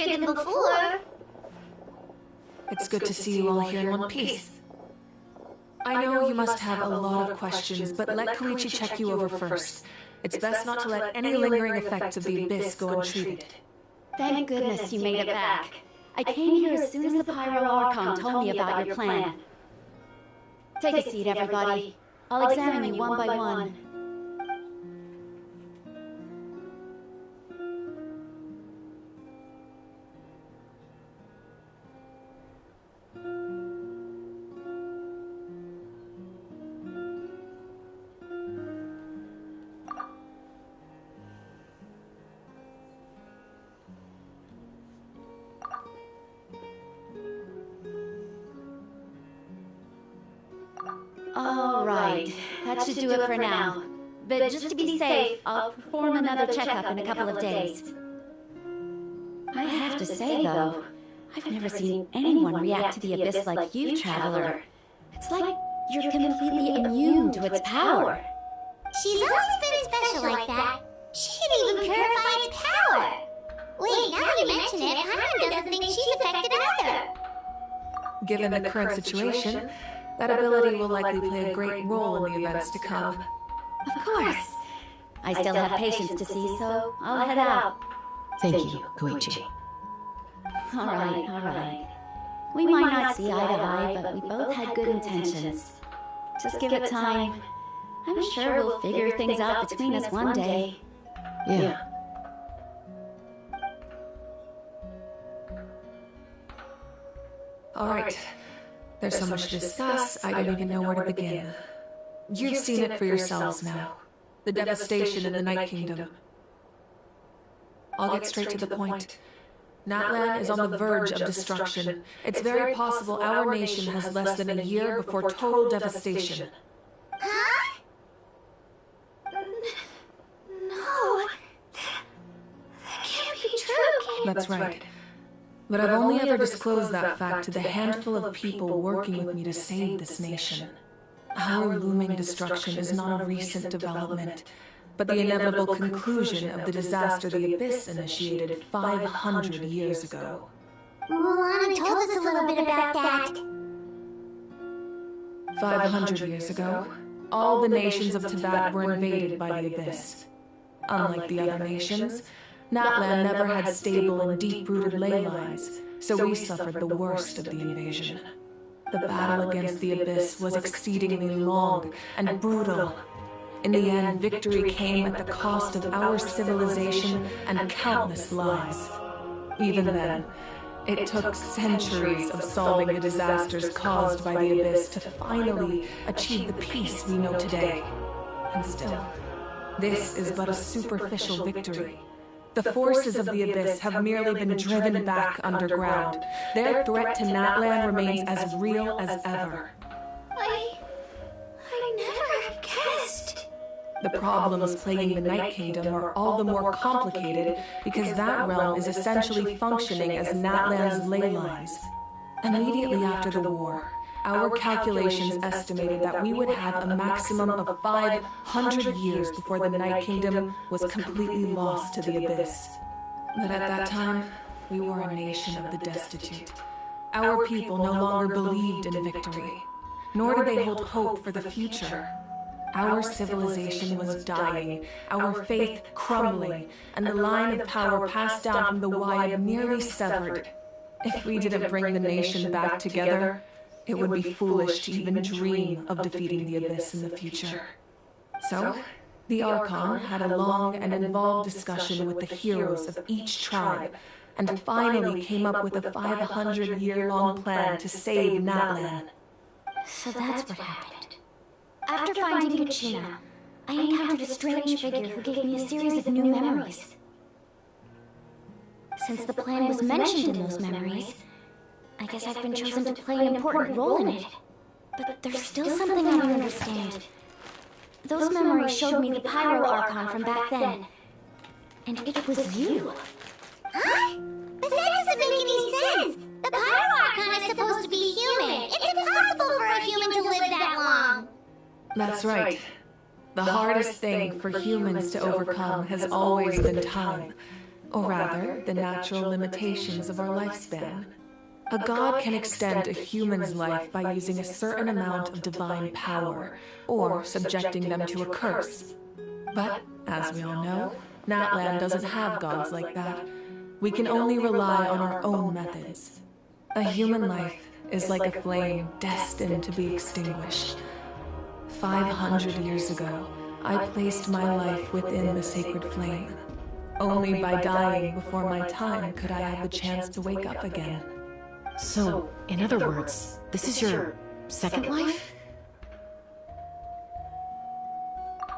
Than before. It's good to see you all here in one piece. I know you must have a lot of questions, but let Koichi check you over first. It's best not to let any lingering effects of the Abyss go untreated. Thank goodness you made it back. I came here as soon as the Pyro Archon told me about your plan. Take a seat, everybody. I'll examine you one by one. All right, that should do it for now. But just to be safe, I'll perform another checkup in a couple of days. I have to say, though, I've never seen anyone react to the Abyss like you, Traveler. It's like you're completely immune to its power. She's always been special like that. She can even purify its power. Wait, now you mention it, Paimon doesn't think she's affected either. Given the current situation, that ability will likely play a great role in the events to come. Of course. I still have patients to see, so I'll head out. Thank you, Koichi. All right. We might not see eye to eye, but we both had good intentions. Just give it time. I'm sure we'll figure things out between us one day. Yeah. All right. There's so much to discuss, I don't even know where to begin. You've seen it for yourselves now. The devastation in the Night Kingdom. I'll get straight to the point. Natlan is on the verge of destruction. It's very possible our nation has less than a year before total devastation. Huh? No. That can't be true. That's right. But I've only ever disclosed that fact to the handful of people working with me to save this nation. Our looming destruction is not a recent development. but the inevitable conclusion of the disaster the Abyss initiated 500 years ago. Mulan told us a little bit about that. 500 years ago, all the nations of Teyvat were invaded by the Abyss. Unlike the other nations, Natlan never had stable and deep-rooted ley lines, so we suffered the worst of the invasion. The battle against the Abyss was exceedingly long and brutal. In the end, victory came at the cost of our civilization and countless lives. Even then, it took centuries of solving the disasters caused by the Abyss to finally achieve the peace we know today. And still, this is but a superficial victory. The forces of the Abyss have merely been driven back underground. Their threat to Natlan remains as real as ever. I never guessed. The problems plaguing the Night Kingdom are all the more complicated because that realm is essentially functioning as Natlan's ley lines. Immediately after the war, our calculations estimated that we would have a maximum of 500 years before the Night Kingdom was completely lost to the Abyss. But at that time, we were a nation of the destitute. Our people no longer believed in victory, nor did they hold hope for the future. Our civilization was dying, our faith crumbling, and the line of power passed down from the Wyatt nearly severed. If we didn't bring the nation back together, it would be foolish to even dream of defeating the Abyss in the future. So, the Archon had a long and involved discussion with the heroes of each tribe, and finally came up with a 500-year-long plan to save Natlan. So that's what happened. After finding Gachina, I encountered a strange figure who gave me a series of new memories. Since the plan was mentioned in those memories, I guess I've been chosen to play an important role in it. But there's still something I don't understand. Those memories showed me the Pyro Archon from back then. And it was you. Huh? But that doesn't make any sense! The Pyro Archon is supposed to be human! It's impossible for a human to live that long! That's right. The hardest thing for humans to overcome has always been time, or rather, the natural limitations of our lifespan. A god can extend a human's life by using a certain amount of divine power, or subjecting them to a curse. But, as we all know, Natlan doesn't have gods like that. We can only rely on our own methods. A human life is like a flame destined to be extinguished. 500 years ago, I placed my life within the sacred flame. Only by dying before my time could I have the chance to wake up again. So, in other words, this is your second life?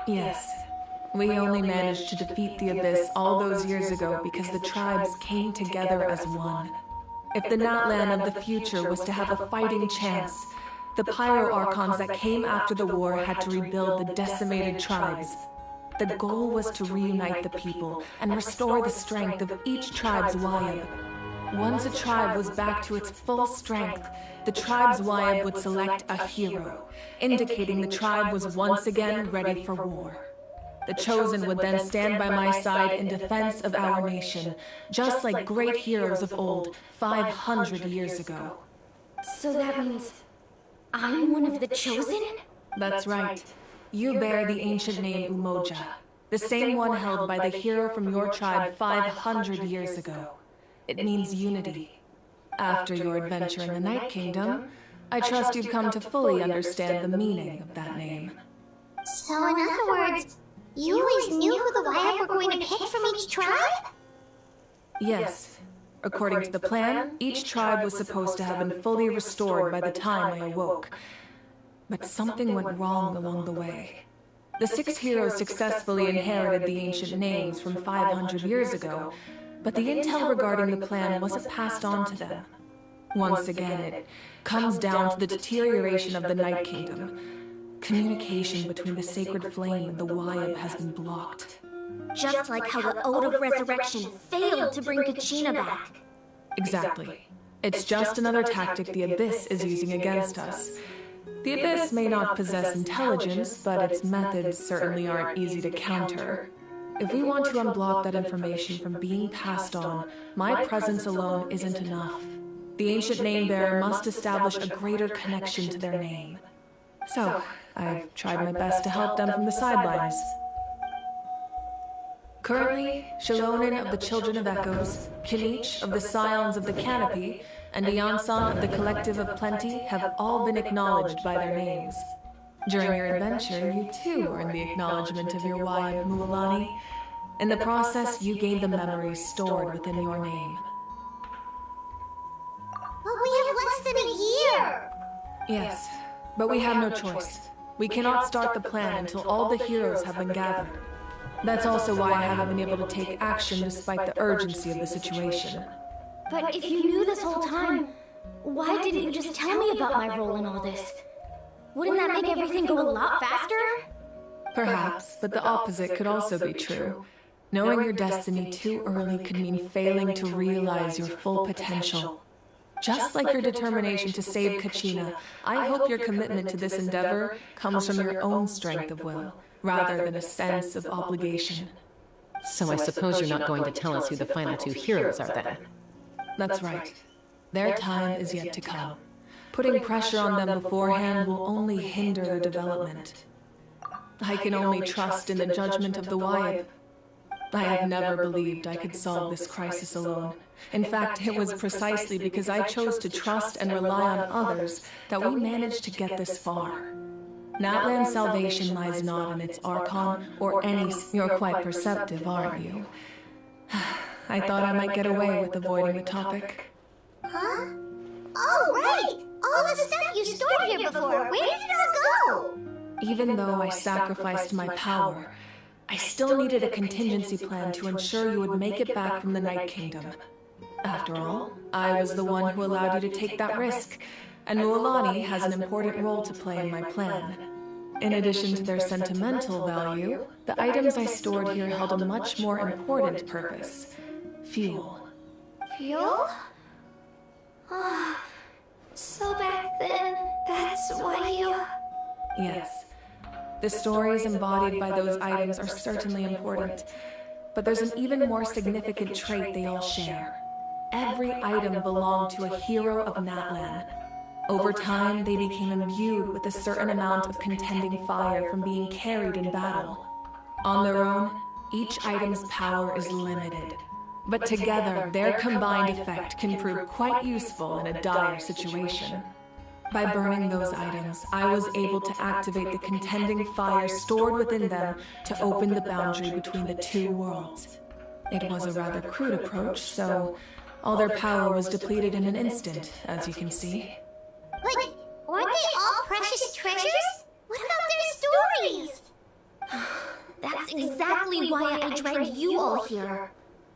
Yes. We only managed to defeat the Abyss all those years ago because the tribes came together as one. If the Natlan of the future was to have a fighting chance, the Pyro Archons that came after the war had to rebuild the decimated tribes. The goal was to reunite the people and restore the strength of each tribe's Wayab. Once a tribe was back to its full strength, the tribe's Wayab would select a hero, indicating the tribe was once again ready for war. The Chosen would then stand by my side in defense of our nation, just like great heroes of old, 500 years ago. So that means I'm one of the Chosen? That's right. You bear the ancient name Umoja, the same one held by the hero from your tribe 500 years ago. It means unity. After your adventure in the Night Kingdom, I trust you've come to fully understand the meaning of that name. So in other words, you always knew who the Wyatt were going to pick from each tribe? Yes. According to the plan, each tribe was supposed to have been fully restored by the time I awoke. But something went wrong along the way. The 6 heroes successfully inherited the ancient names from 500 years ago, but the intel regarding the plan wasn't passed on to them. Once again, it comes down to the deterioration of the Night Kingdom. Communication between the sacred flame and the Wyatt has been blocked. Just like how the Ode of Resurrection failed to bring Gachina back. Exactly. It's just another tactic the Abyss is using against us. The Abyss may not possess intelligence, but its methods certainly aren't easy to counter. If we want to unblock that information from being passed on, my presence alone isn't enough. The ancient name-bearer must establish a greater connection to their name. So, I've tried my best to help them from the sidelines. Currently, Shalonin of the Children of Echoes, Kinich of the Scions of the Canopy, and Iansan of the Collective of Plenty have all been acknowledged by their names. During your adventure, you too earned the acknowledgement of your Wayab Mualani. In the process, you gained the memories stored within your name. But we have less than a year! Yes, but we have no choice. We cannot start the plan until all the heroes have been gathered. That's also why I haven't been able to take action despite the urgency of the situation. But if you knew this whole time, why didn't you just tell me about my role in all this? Wouldn't that make everything go a lot faster? Perhaps, but the opposite could also be true. Knowing your destiny too early could mean failing to realize your full potential. Just like your determination to save Kachina, I hope your commitment to this endeavor comes from your own strength of will, rather than a sense of obligation. So I suppose you're not going to tell us who the final two heroes are then? That's right. Their time is yet to come. Putting pressure on them beforehand will only hinder their development. I can only trust in the judgment of the Wayab. I have never believed I could solve this crisis alone. In fact, it was precisely because I chose to trust and rely on others that we managed to get this far. Natlan's salvation lies not in its Archon or any... You're quite perceptive, aren't you? I thought I might get away with avoiding the topic. Huh? Oh, right! All the stuff you stored here before, where did it all go? Even though I sacrificed my power, I still needed a contingency plan to ensure you would make it back from the Night Kingdom. After all, I was the one who allowed you to take that risk, and Mualani has an important role to play in my plan. In addition to their sentimental value, the items I stored here held a much more important purpose. Fuel. Fuel? Oh, so back then, that's why you... Yes. The stories embodied by those items are certainly important, but there's an even more significant trait they all share. Every item belonged to a hero of Natlan. Over time, they became imbued with a certain amount of contending fire from being carried in battle. On their own, each item's power is limited, but together, their combined effect can prove quite useful in a dire situation. By burning those items, I was able to activate the contending fire stored within them to open the boundary between the two worlds. It was a rather crude approach, so all their power was depleted in an instant, as you can see. But weren't they all precious treasures? What about their stories? That's exactly why I dragged you all here.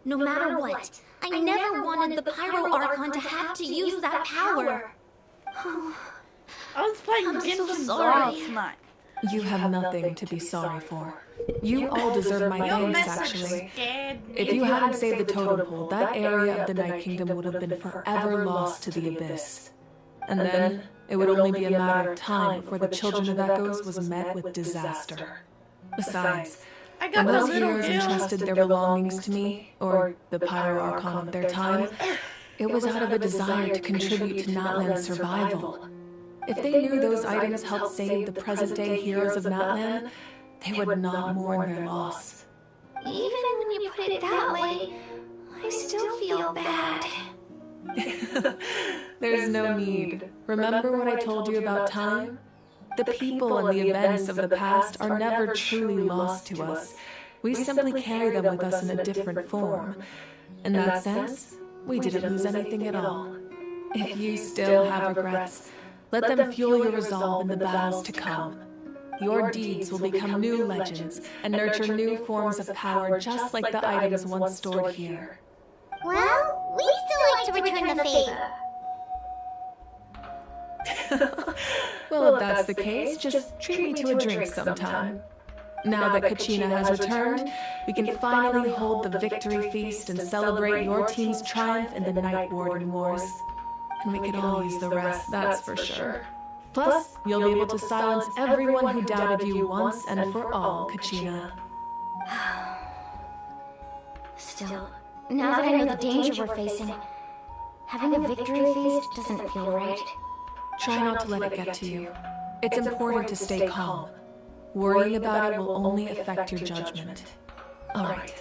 No matter what, I never wanted the Pyro Archon to have to use that power. I was playing Genshin last night. You have nothing to be sorry for. You all deserve my thanks, actually. If you hadn't saved the totem pole, that area of the Night Kingdom would have been forever lost to the Abyss. And then, it would only be a matter of time before the Children of Echoes was met with disaster. Besides, when those heroes entrusted their belongings to me, or the Pyro Archon of their time, it was out of a desire to contribute to Natlan's survival. If they knew those items helped save the present-day heroes of Natlan, they would not mourn their loss. Even when you put it that way, I still feel bad. There's no need. Remember what I told you about time? The people and the events of the past are never truly lost to us. We simply carry them with us in a different form. In that sense, we didn't lose anything at all. If you still have regrets, let them fuel your resolve in the battles to come. Your deeds will become new legends and nurture new forms of power just like the items once stored here. Well, we'd still like to return the favor. Well, if that's the case, just treat me to a drink sometime. Now that Kachina has returned, we can finally hold the victory feast and celebrate your team's triumph in the Night Warden Wars. And we could all use the rest, that's for sure. Plus, you'll be able to silence everyone who doubted you once and for all, Kachina. Still, now that I know the danger we're facing, having a victory feast doesn't feel right. Try not to let it get to you. It's important to stay calm. Worrying about it will only affect your judgment. Alright,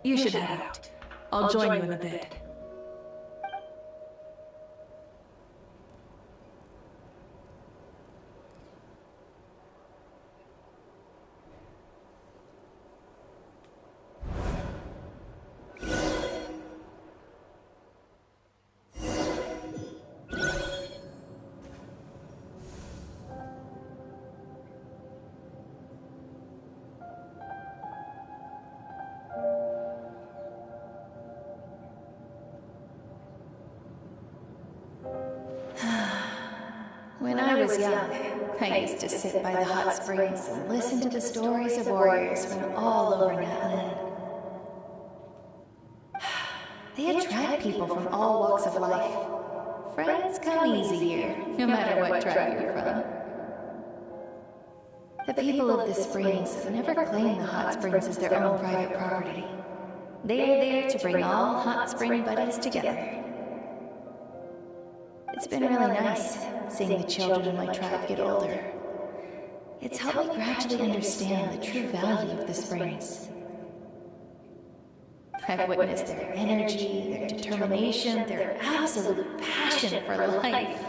you should head out. I'll join you in a bit. When I was young, I used to sit by the hot springs and listen to the stories of warriors from all over Natlan. They attract people from all walks of life. Friends come easy here, no matter what tribe you're from. The people of the springs have never claimed the hot springs as their own private property. They are there to bring all hot spring buddies together. It's been really nice seeing the children of my tribe get older. It's helped me gradually understand the true value of the springs. I've witnessed their energy, their determination, their absolute passion for life.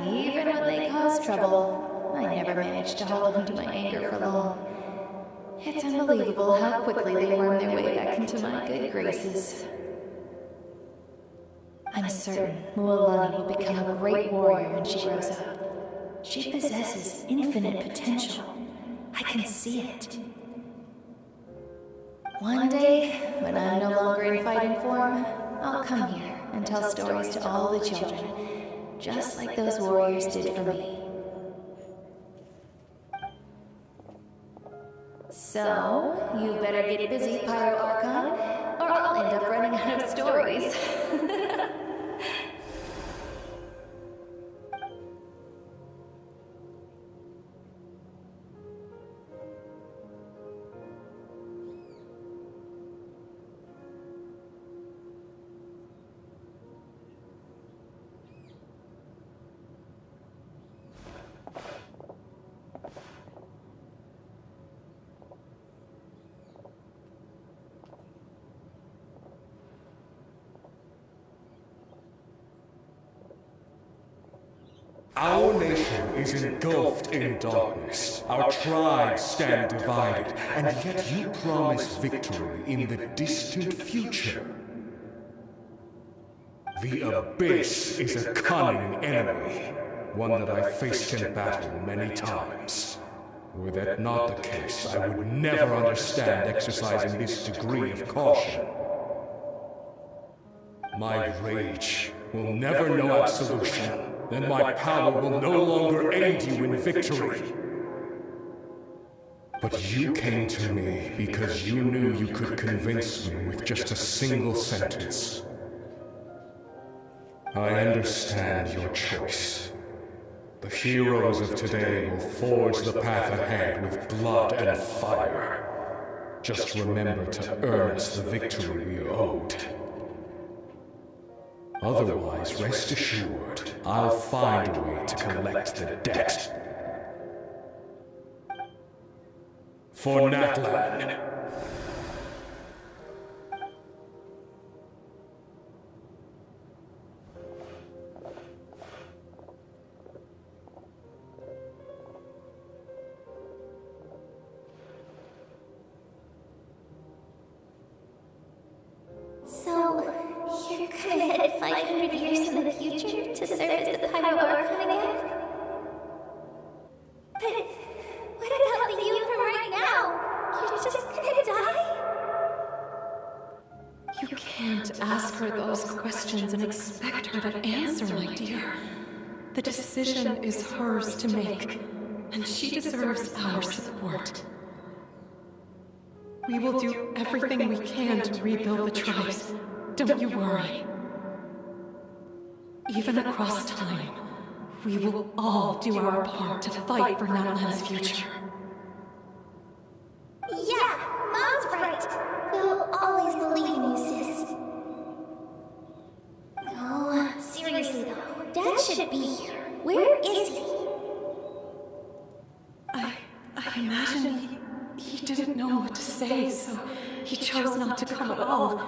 Even when they cause trouble, I never managed to hold on to my anger for long. It's unbelievable how quickly they worm their way back into my good graces. I'm certain Mualani will become a great warrior when she grows up. She possesses infinite potential. I can see it. One day, when I'm no longer in fighting form, I'll come here and tell stories to all the children, just like those warriors did for me. So, you better get busy, Pyro Archon, or I'll end up running out of stories. Our nation is engulfed in darkness. Our tribes stand divided, and yet you promise victory in the distant future. The Abyss is a cunning enemy, one that I faced in battle many times. Were that not the case, I would never understand exercising this degree of caution. My rage will never know absolution. Then my power will no longer aid you in victory. But you came to me because you knew you could convince me with just a single sentence. I understand your choice. The heroes of today will forge the path ahead with blood and fire. Just remember to earn us the victory we are owed. Otherwise, rest assured, I'll find a way to collect the debt. For Natlan. So, you're gonna head 500 years in the future to serve as the Pyro Archon again? But what about the you from right now? You're just gonna die? You can't ask her those questions and expect her to answer, my dear. The decision is hers to make, and she deserves our support. We will do everything we can to rebuild the tribes. Don't you worry. Even across time, we will all do our part to fight for Natlan's future. Yeah, Mom's right. We'll always believe in you, sis. No, seriously though, Dad should be here. Where is he? I imagine he didn't know what to say, so he chose not to come at all.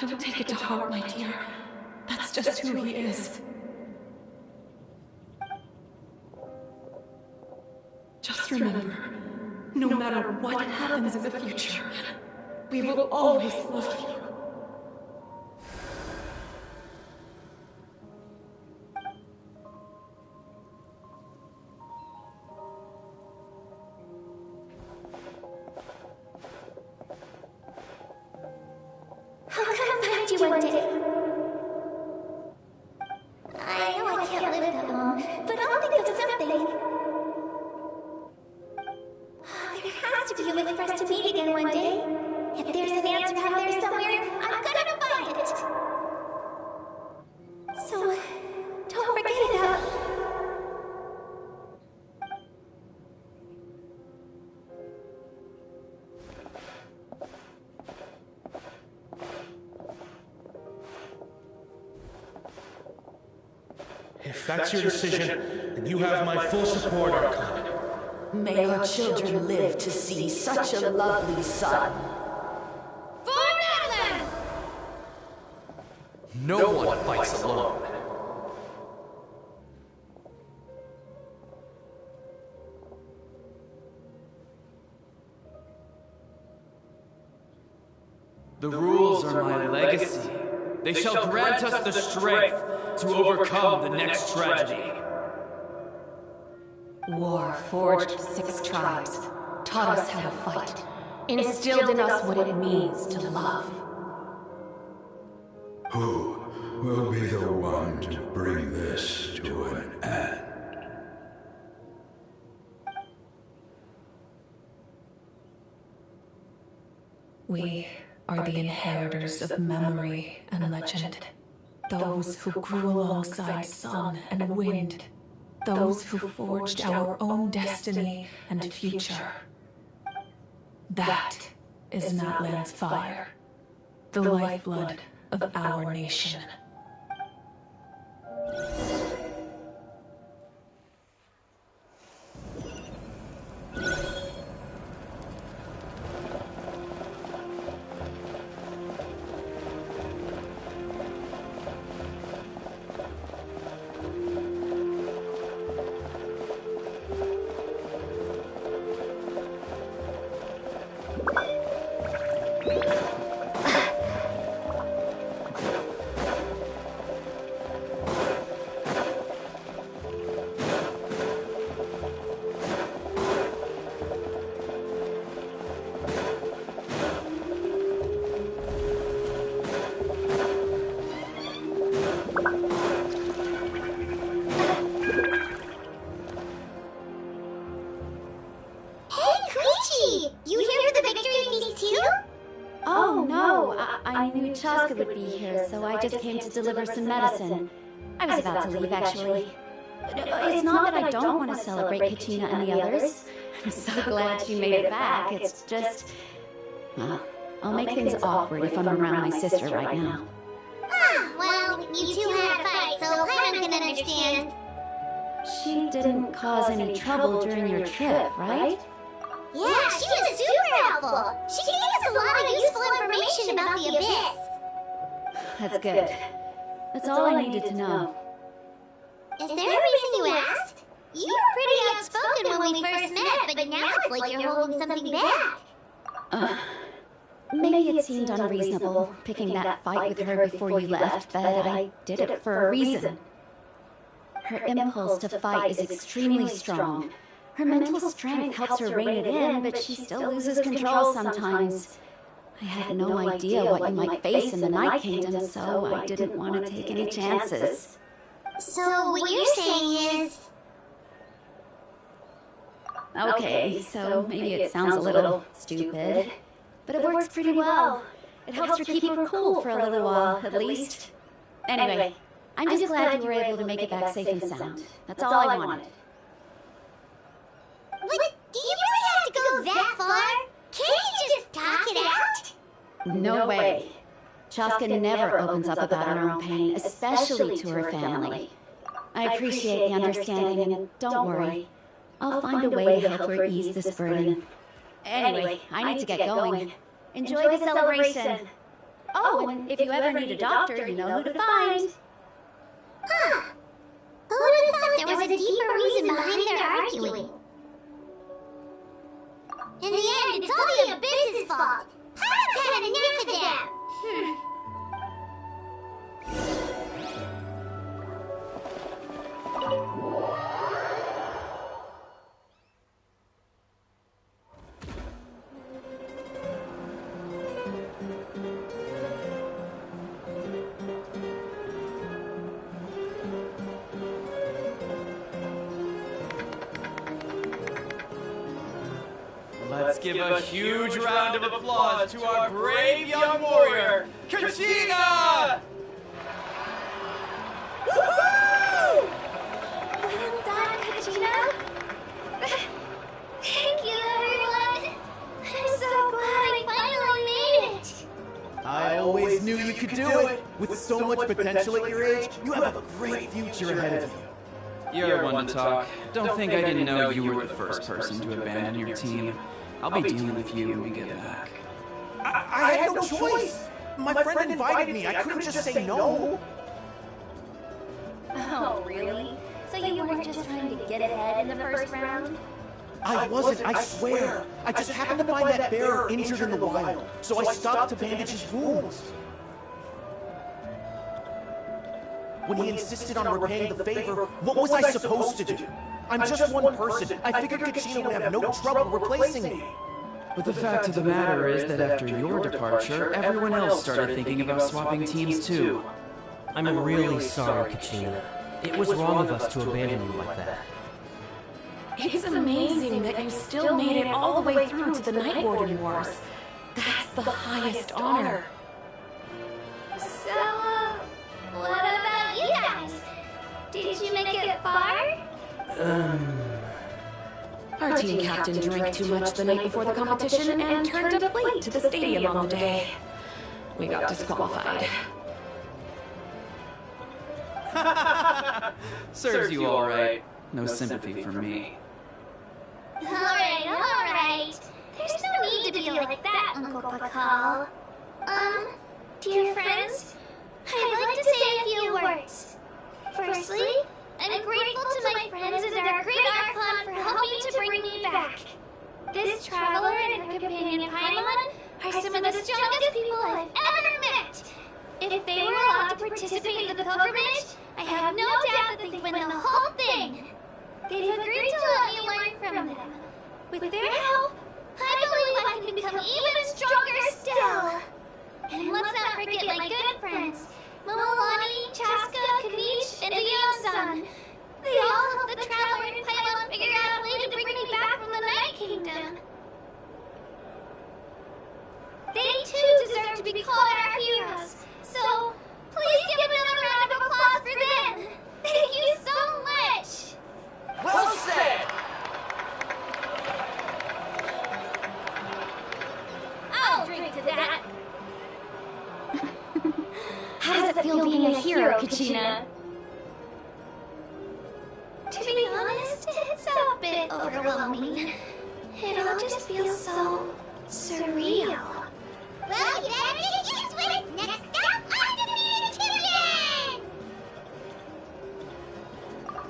Don't take it to heart, my dear. That's just who he is. Just remember, no matter what happens in the future, we will always love you. I'll come find you one day. I know I can't live that long, but I'll think of something. There has to be a way for us to meet again one day. If there's an answer out there somewhere, I'm gonna find it. So, don't forget about... If that's your decision, then you have my full support, Archon. May our children live to see such a lovely son. For Natlan! No one fights alone. The rules are my legacy. They shall grant us the strength to overcome the next tragedy. War forged 6 tribes, taught us how to fight, instilled in us what it means to love. Who will be the one to bring this to an end? We are the inheritors of memory and legend. Those who grew alongside sun and wind. Those who forged our own destiny and future. That is Natlan's fire, the lifeblood of our nation. Chaska would be here, so I just came to deliver some medicine. I was about to leave, actually. It's not that I don't want to celebrate Katina and the others. I'm so glad she made it back. It's just... well, I'll make things awkward if I'm around my sister right now. Ah, well, you two had a fight, so Paimon can understand. She didn't cause any trouble during your trip, right? Yeah, she was super helpful. She gave us a lot of useful information about the Abyss. That's good. That's all I needed to know. Is there a reason you asked? You were pretty outspoken when we first met, but now it's like you're holding something back. Maybe it seemed unreasonable, picking that fight with her before you left, but I did it for a reason. Her impulse to fight is extremely strong. Her mental strength helps her rein it in, but she still loses control sometimes. I had no idea what you might face in the Night Kingdom, so I didn't want to take any chances. So what you're saying is... Okay, so maybe it sounds a little stupid, but it works pretty well. It helps her keep her cool for a little while, at least. Anyway, I'm just glad you were able to make it back safe and sound. That's all I wanted. But do you really have to go that far? Can't you just talk it out? No way. Chaska never opens up about her own pain, especially to her family. I appreciate the understanding, and don't worry. I'll find a way to help her ease this burden. Anyway, I need to get going. Enjoy the celebration. Oh, and if you ever need a doctor, you know who to find. Huh. Who would have thought there was a deeper reason behind their arguing? In the end, it's all the Abyss's fault. Pirates had enough of them. Let's give a huge round of applause to our brave young warrior, Kachina! Woohoo! Well done, Kachina. Thank you, everyone. I'm so glad I finally made it. I always knew you could do it. With so much potential at your age, you have a great future ahead of you. You're one to talk. Don't think I didn't know you were the first person to abandon your team. I'll be dealing with you when we get back. I had no choice. My friend invited me. I couldn't just say no. Oh, really? So you weren't just trying to get ahead in the first round? I wasn't, I swear. I just happened to find that bearer injured in the wild, so I stopped to bandage his wounds. When he insisted on repaying the favor, what was I supposed to do? I'm just one person. I figured Kachina would have no trouble replacing me. But the fact of the matter is that after your departure, everyone else started thinking about swapping teams too. I'm really sorry, Kachina. It was wrong of us to abandon you like that. It's amazing that you still made it all the way through to the Night Warden Wars. That's the highest honor. So, what about you guys? Did you make it far? Our team captain drank too much the night before the competition and turned up late to the stadium on the day. We got disqualified. Serves you all right. No sympathy for me. Alright. There's no need to be like that, Uncle Pakal. Dear friends, I'd like to say a few words. Firstly, I'm grateful to my friends and our great Archon for helping to bring me back. This traveler and her companion Paimon are some of the strongest people I've ever met. If they were allowed to participate in the pilgrimage, I have no doubt that they'd win the whole thing. They've agreed to let me learn from them. With their help, I believe I can become even stronger still. And let's not forget my good friends, Momolani, Chaska, Kanich, and Dion-san. They all helped the traveler and Paimon figure out a way to bring me back from the Night Kingdom. They too deserve to be called our heroes. So, please give another round of applause for them. Thank you so much. Well said! I'll drink to that. How does it feel being a hero, Kachina? To be honest, it's a bit overwhelming. It all just feels so surreal. Well, you better get used to it. Next up, undefeated champion!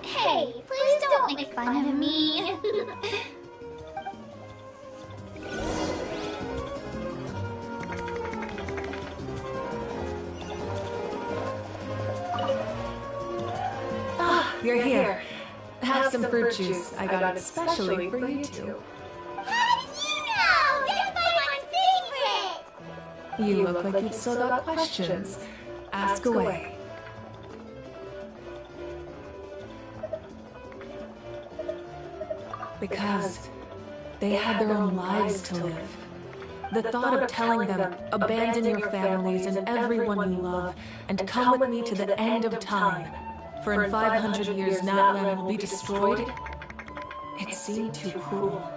Hey, please don't make fun of me. You're here. Have some fruit juice. I got it especially for you two. How did you know? That's my favorite! You look like you've still got questions. Ask away. Because they had their own lives to live. The thought of telling them, abandon your families and everyone you love, and come with me to the end of time, for in 500 years Natlan will be destroyed, it seemed too cruel.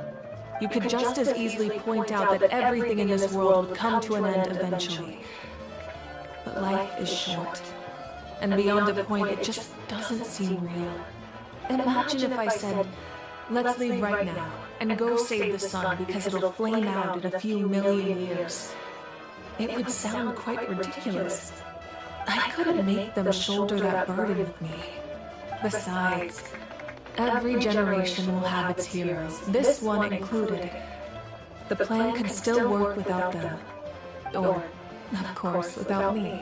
You could just as easily point out that everything in this world would come to an end eventually. But life is short, and beyond a point it just doesn't seem real. Imagine if I said, let's leave right now, and go save the sun because it'll flame out in a few million years. It would sound quite ridiculous. I couldn't make them shoulder that burden with me. Besides, every generation will have its heroes, this one included. The plan could still work without them. Or, of course, without me.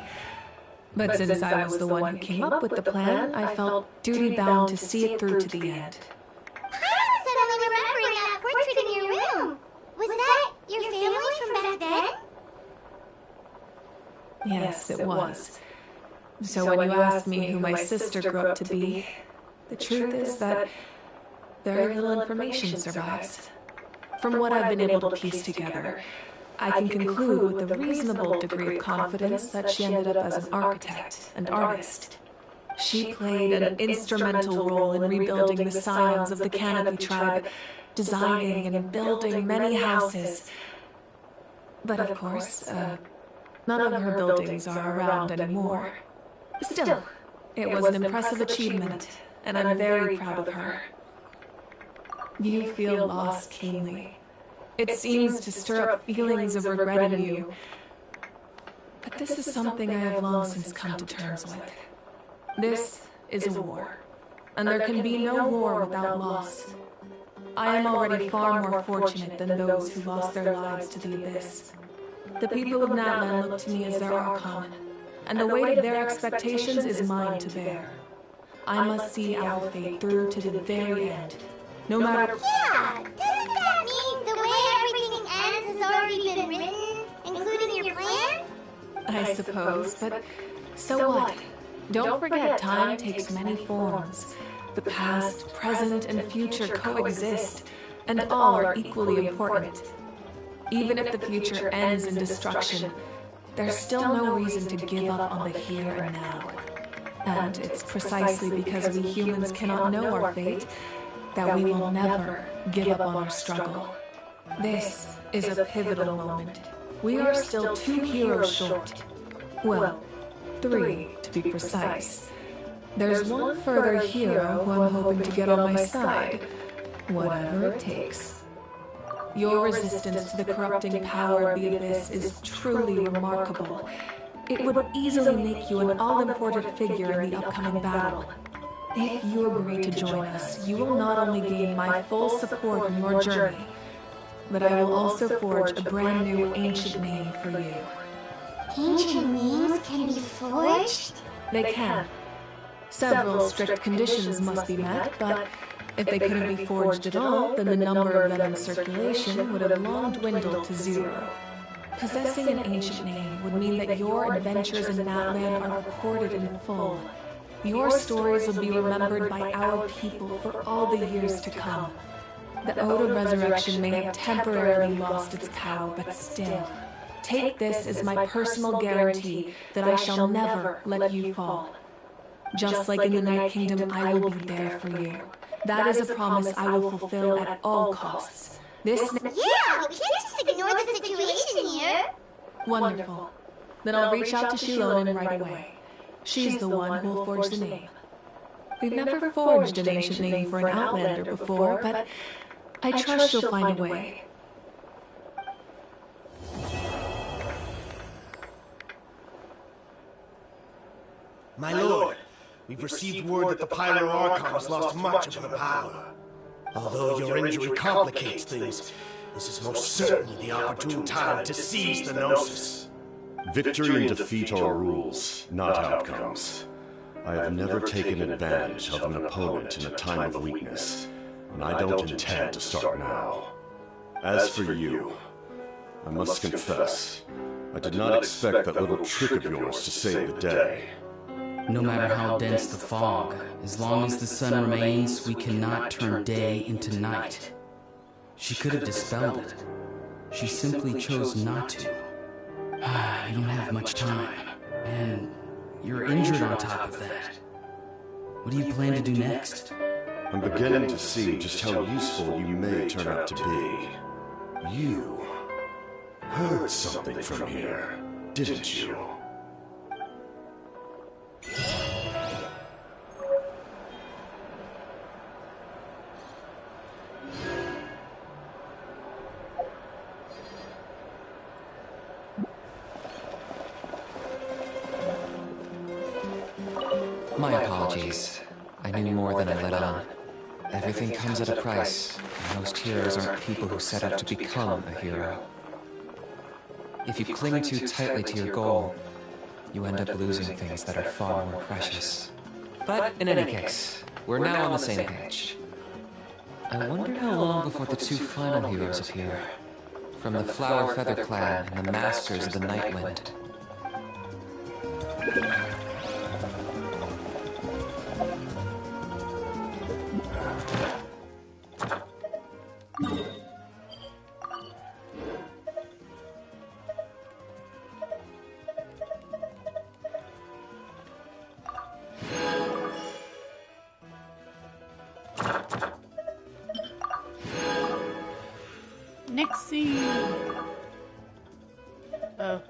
But since I was the one who came up with the plan, I felt duty-bound to see it through to the end. I'm suddenly remembering that portrait in your room. Was that your family from back then? Yes, it was. So when you asked me who my sister grew up to be, the truth is that very little information survives. From what I've been able to piece together, I can conclude with a reasonable degree of confidence that she ended up as an architect and artist. She played an instrumental role in rebuilding the scions of the Canopy tribe, designing and building many houses. But of course, none of her buildings are around anymore. Still, it was an impressive achievement, and I'm very proud of her. You feel lost keenly. It seems to stir up feelings of regret in you. But this is something I have long since come to terms with. This is a war, and there can be no war without loss. I am already far more fortunate than those who lost their lives to the Abyss. The people of Natlan look to me as their Archon, and the weight of their expectations is mine to bear. I must see our fate through to the very end, no matter— Yeah, doesn't that mean the way everything ends has already been written, including your plan? I suppose, but so what? Don't forget, time takes many forms. The past, present, and future coexist, and all are equally important. Even if the future ends in destruction, there's still no reason to give up on the here and now. And it's precisely because we humans cannot know our fate that we will never give up on our struggle. This is a pivotal moment. We are still 2 heroes short. Well, 3 to be precise. There's one further hero who I'm hoping to get on my side, whatever it takes. Your resistance to the corrupting power of the Abyss is truly remarkable. It would easily make you an all-important figure in the upcoming battle. If you agree to join us, you will not only gain my full support in your journey, but I will also forge a brand new ancient name for you. Ancient names can be forged? They can. Several strict conditions must be met, but if they couldn't be forged at all, then the number of them in circulation would have long dwindled to 0. Possessing an ancient name would mean that your adventures in Natlan are recorded in full. Your stories will be remembered by our people for all the years to come. The Ode of Resurrection may have temporarily lost its power, but still, take this as my personal guarantee that I shall never let you fall. Just like in the Night Kingdom, I will be there for you. That is a promise I will fulfill at all costs. This— Yeah, we can't just ignore the situation here. Wonderful. Then I'll reach out to Shilonen right away. She's the one who will forge the name. We've never forged an ancient name for an Outlander before, but I trust she'll find a way. My lord, we've received word that the Pyro Archon has lost much of her power. Although your injury complicates things, this is most certainly the opportune time to seize the Gnosis. Victory and defeat are rules, not outcomes. I have never taken advantage of an opponent in a time of weakness, and I don't intend to start now. As for you, I must confess, I did not expect that little trick of yours to save the day. No matter how dense the fog, as long as the sun remains, we cannot turn day into night. She could have dispelled it. She simply chose not to. You don't have much time. And you're injured on top of that. What do you plan to do next? I'm beginning to see just how useful you may turn out to be. You heard something from here, didn't you? My apologies. I knew more than I let on. Everything comes at a price, and most heroes aren't people who set out to become a hero. If you cling too tightly to your goal, you end up losing things that are far more precious. But in any case, we're now on the same page. I wonder how long before the two final heroes appear. From the Flower Feather Clan and the Masters of the Nightwind. Next scene. Oh.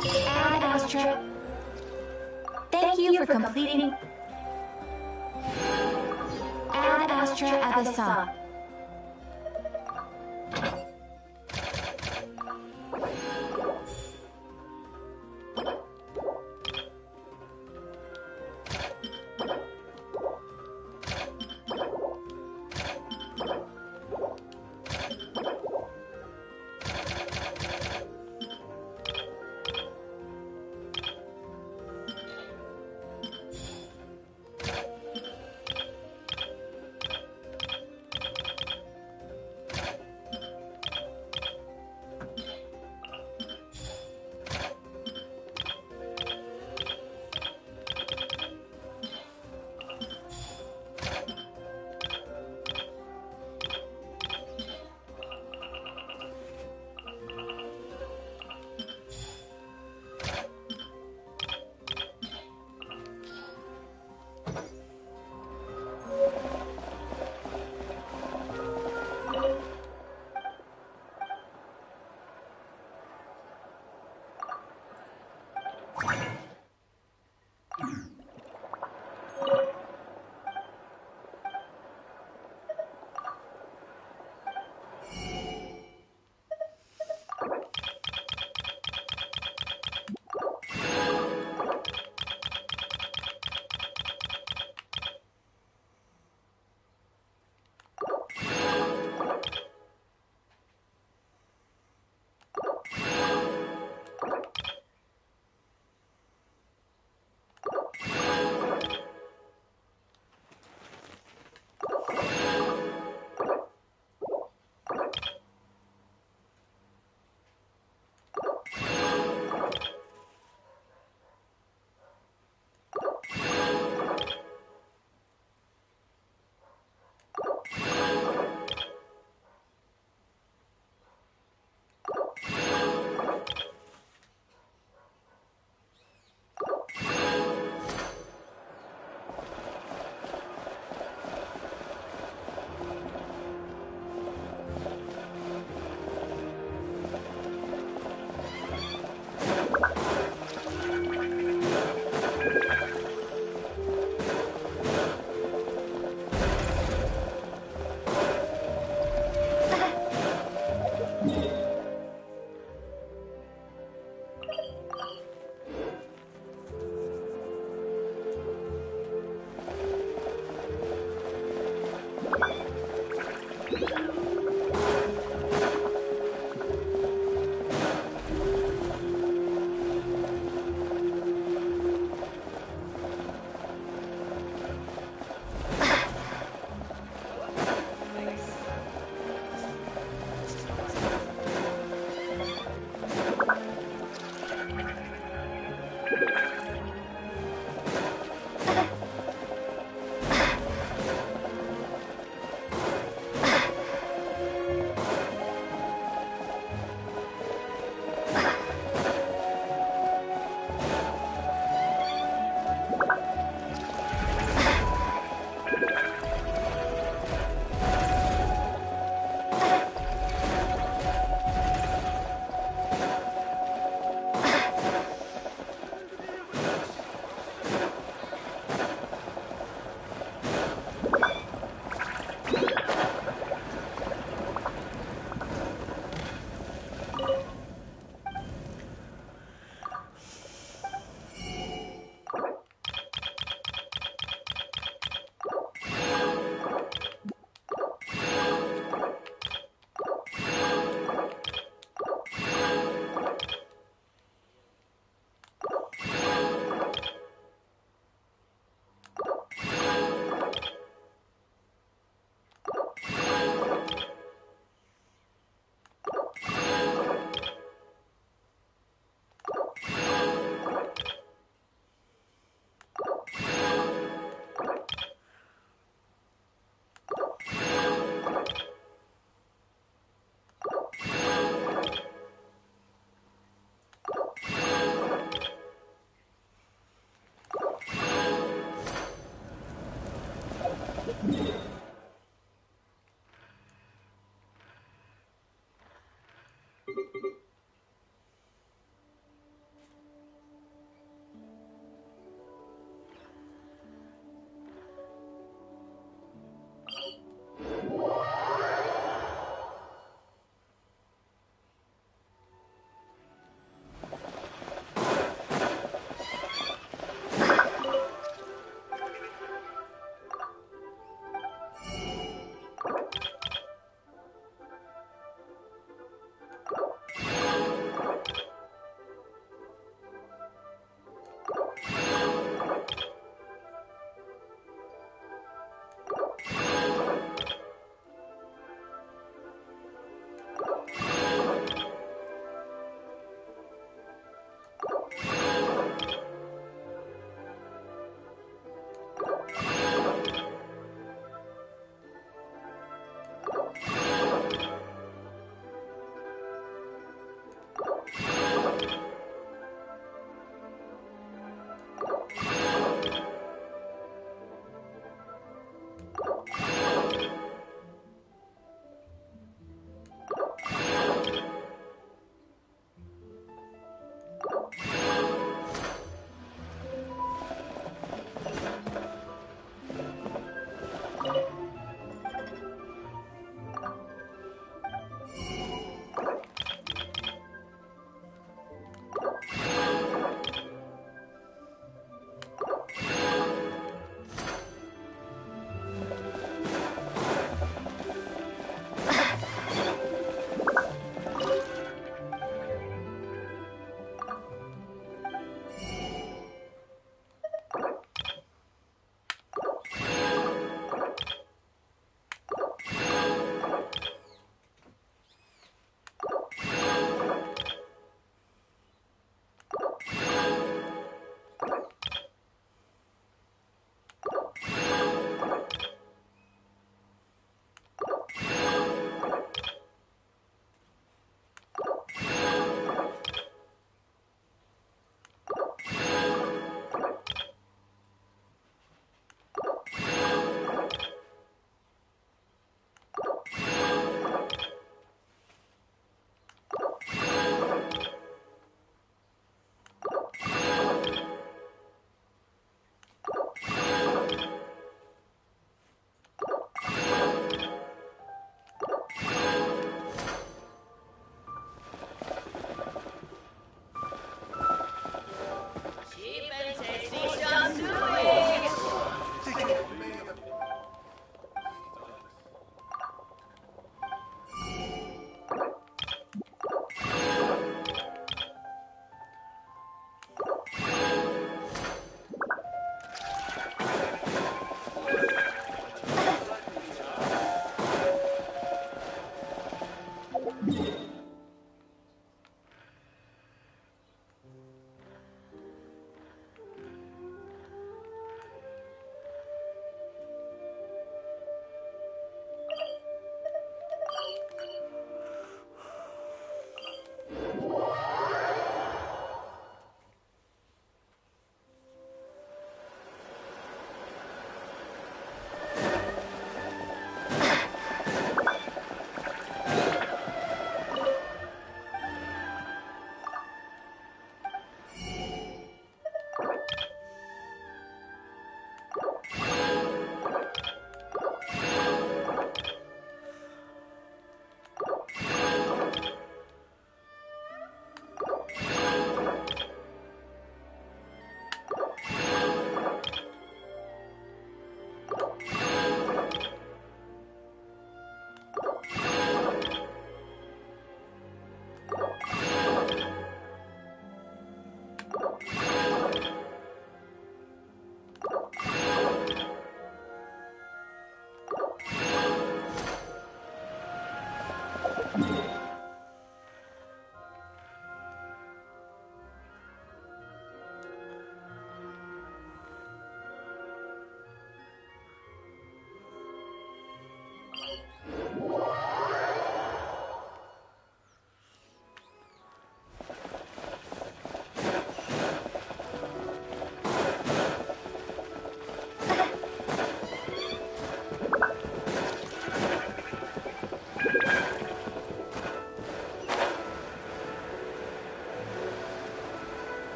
Ad Astra, thank you for completing Ad Astra Abyssa.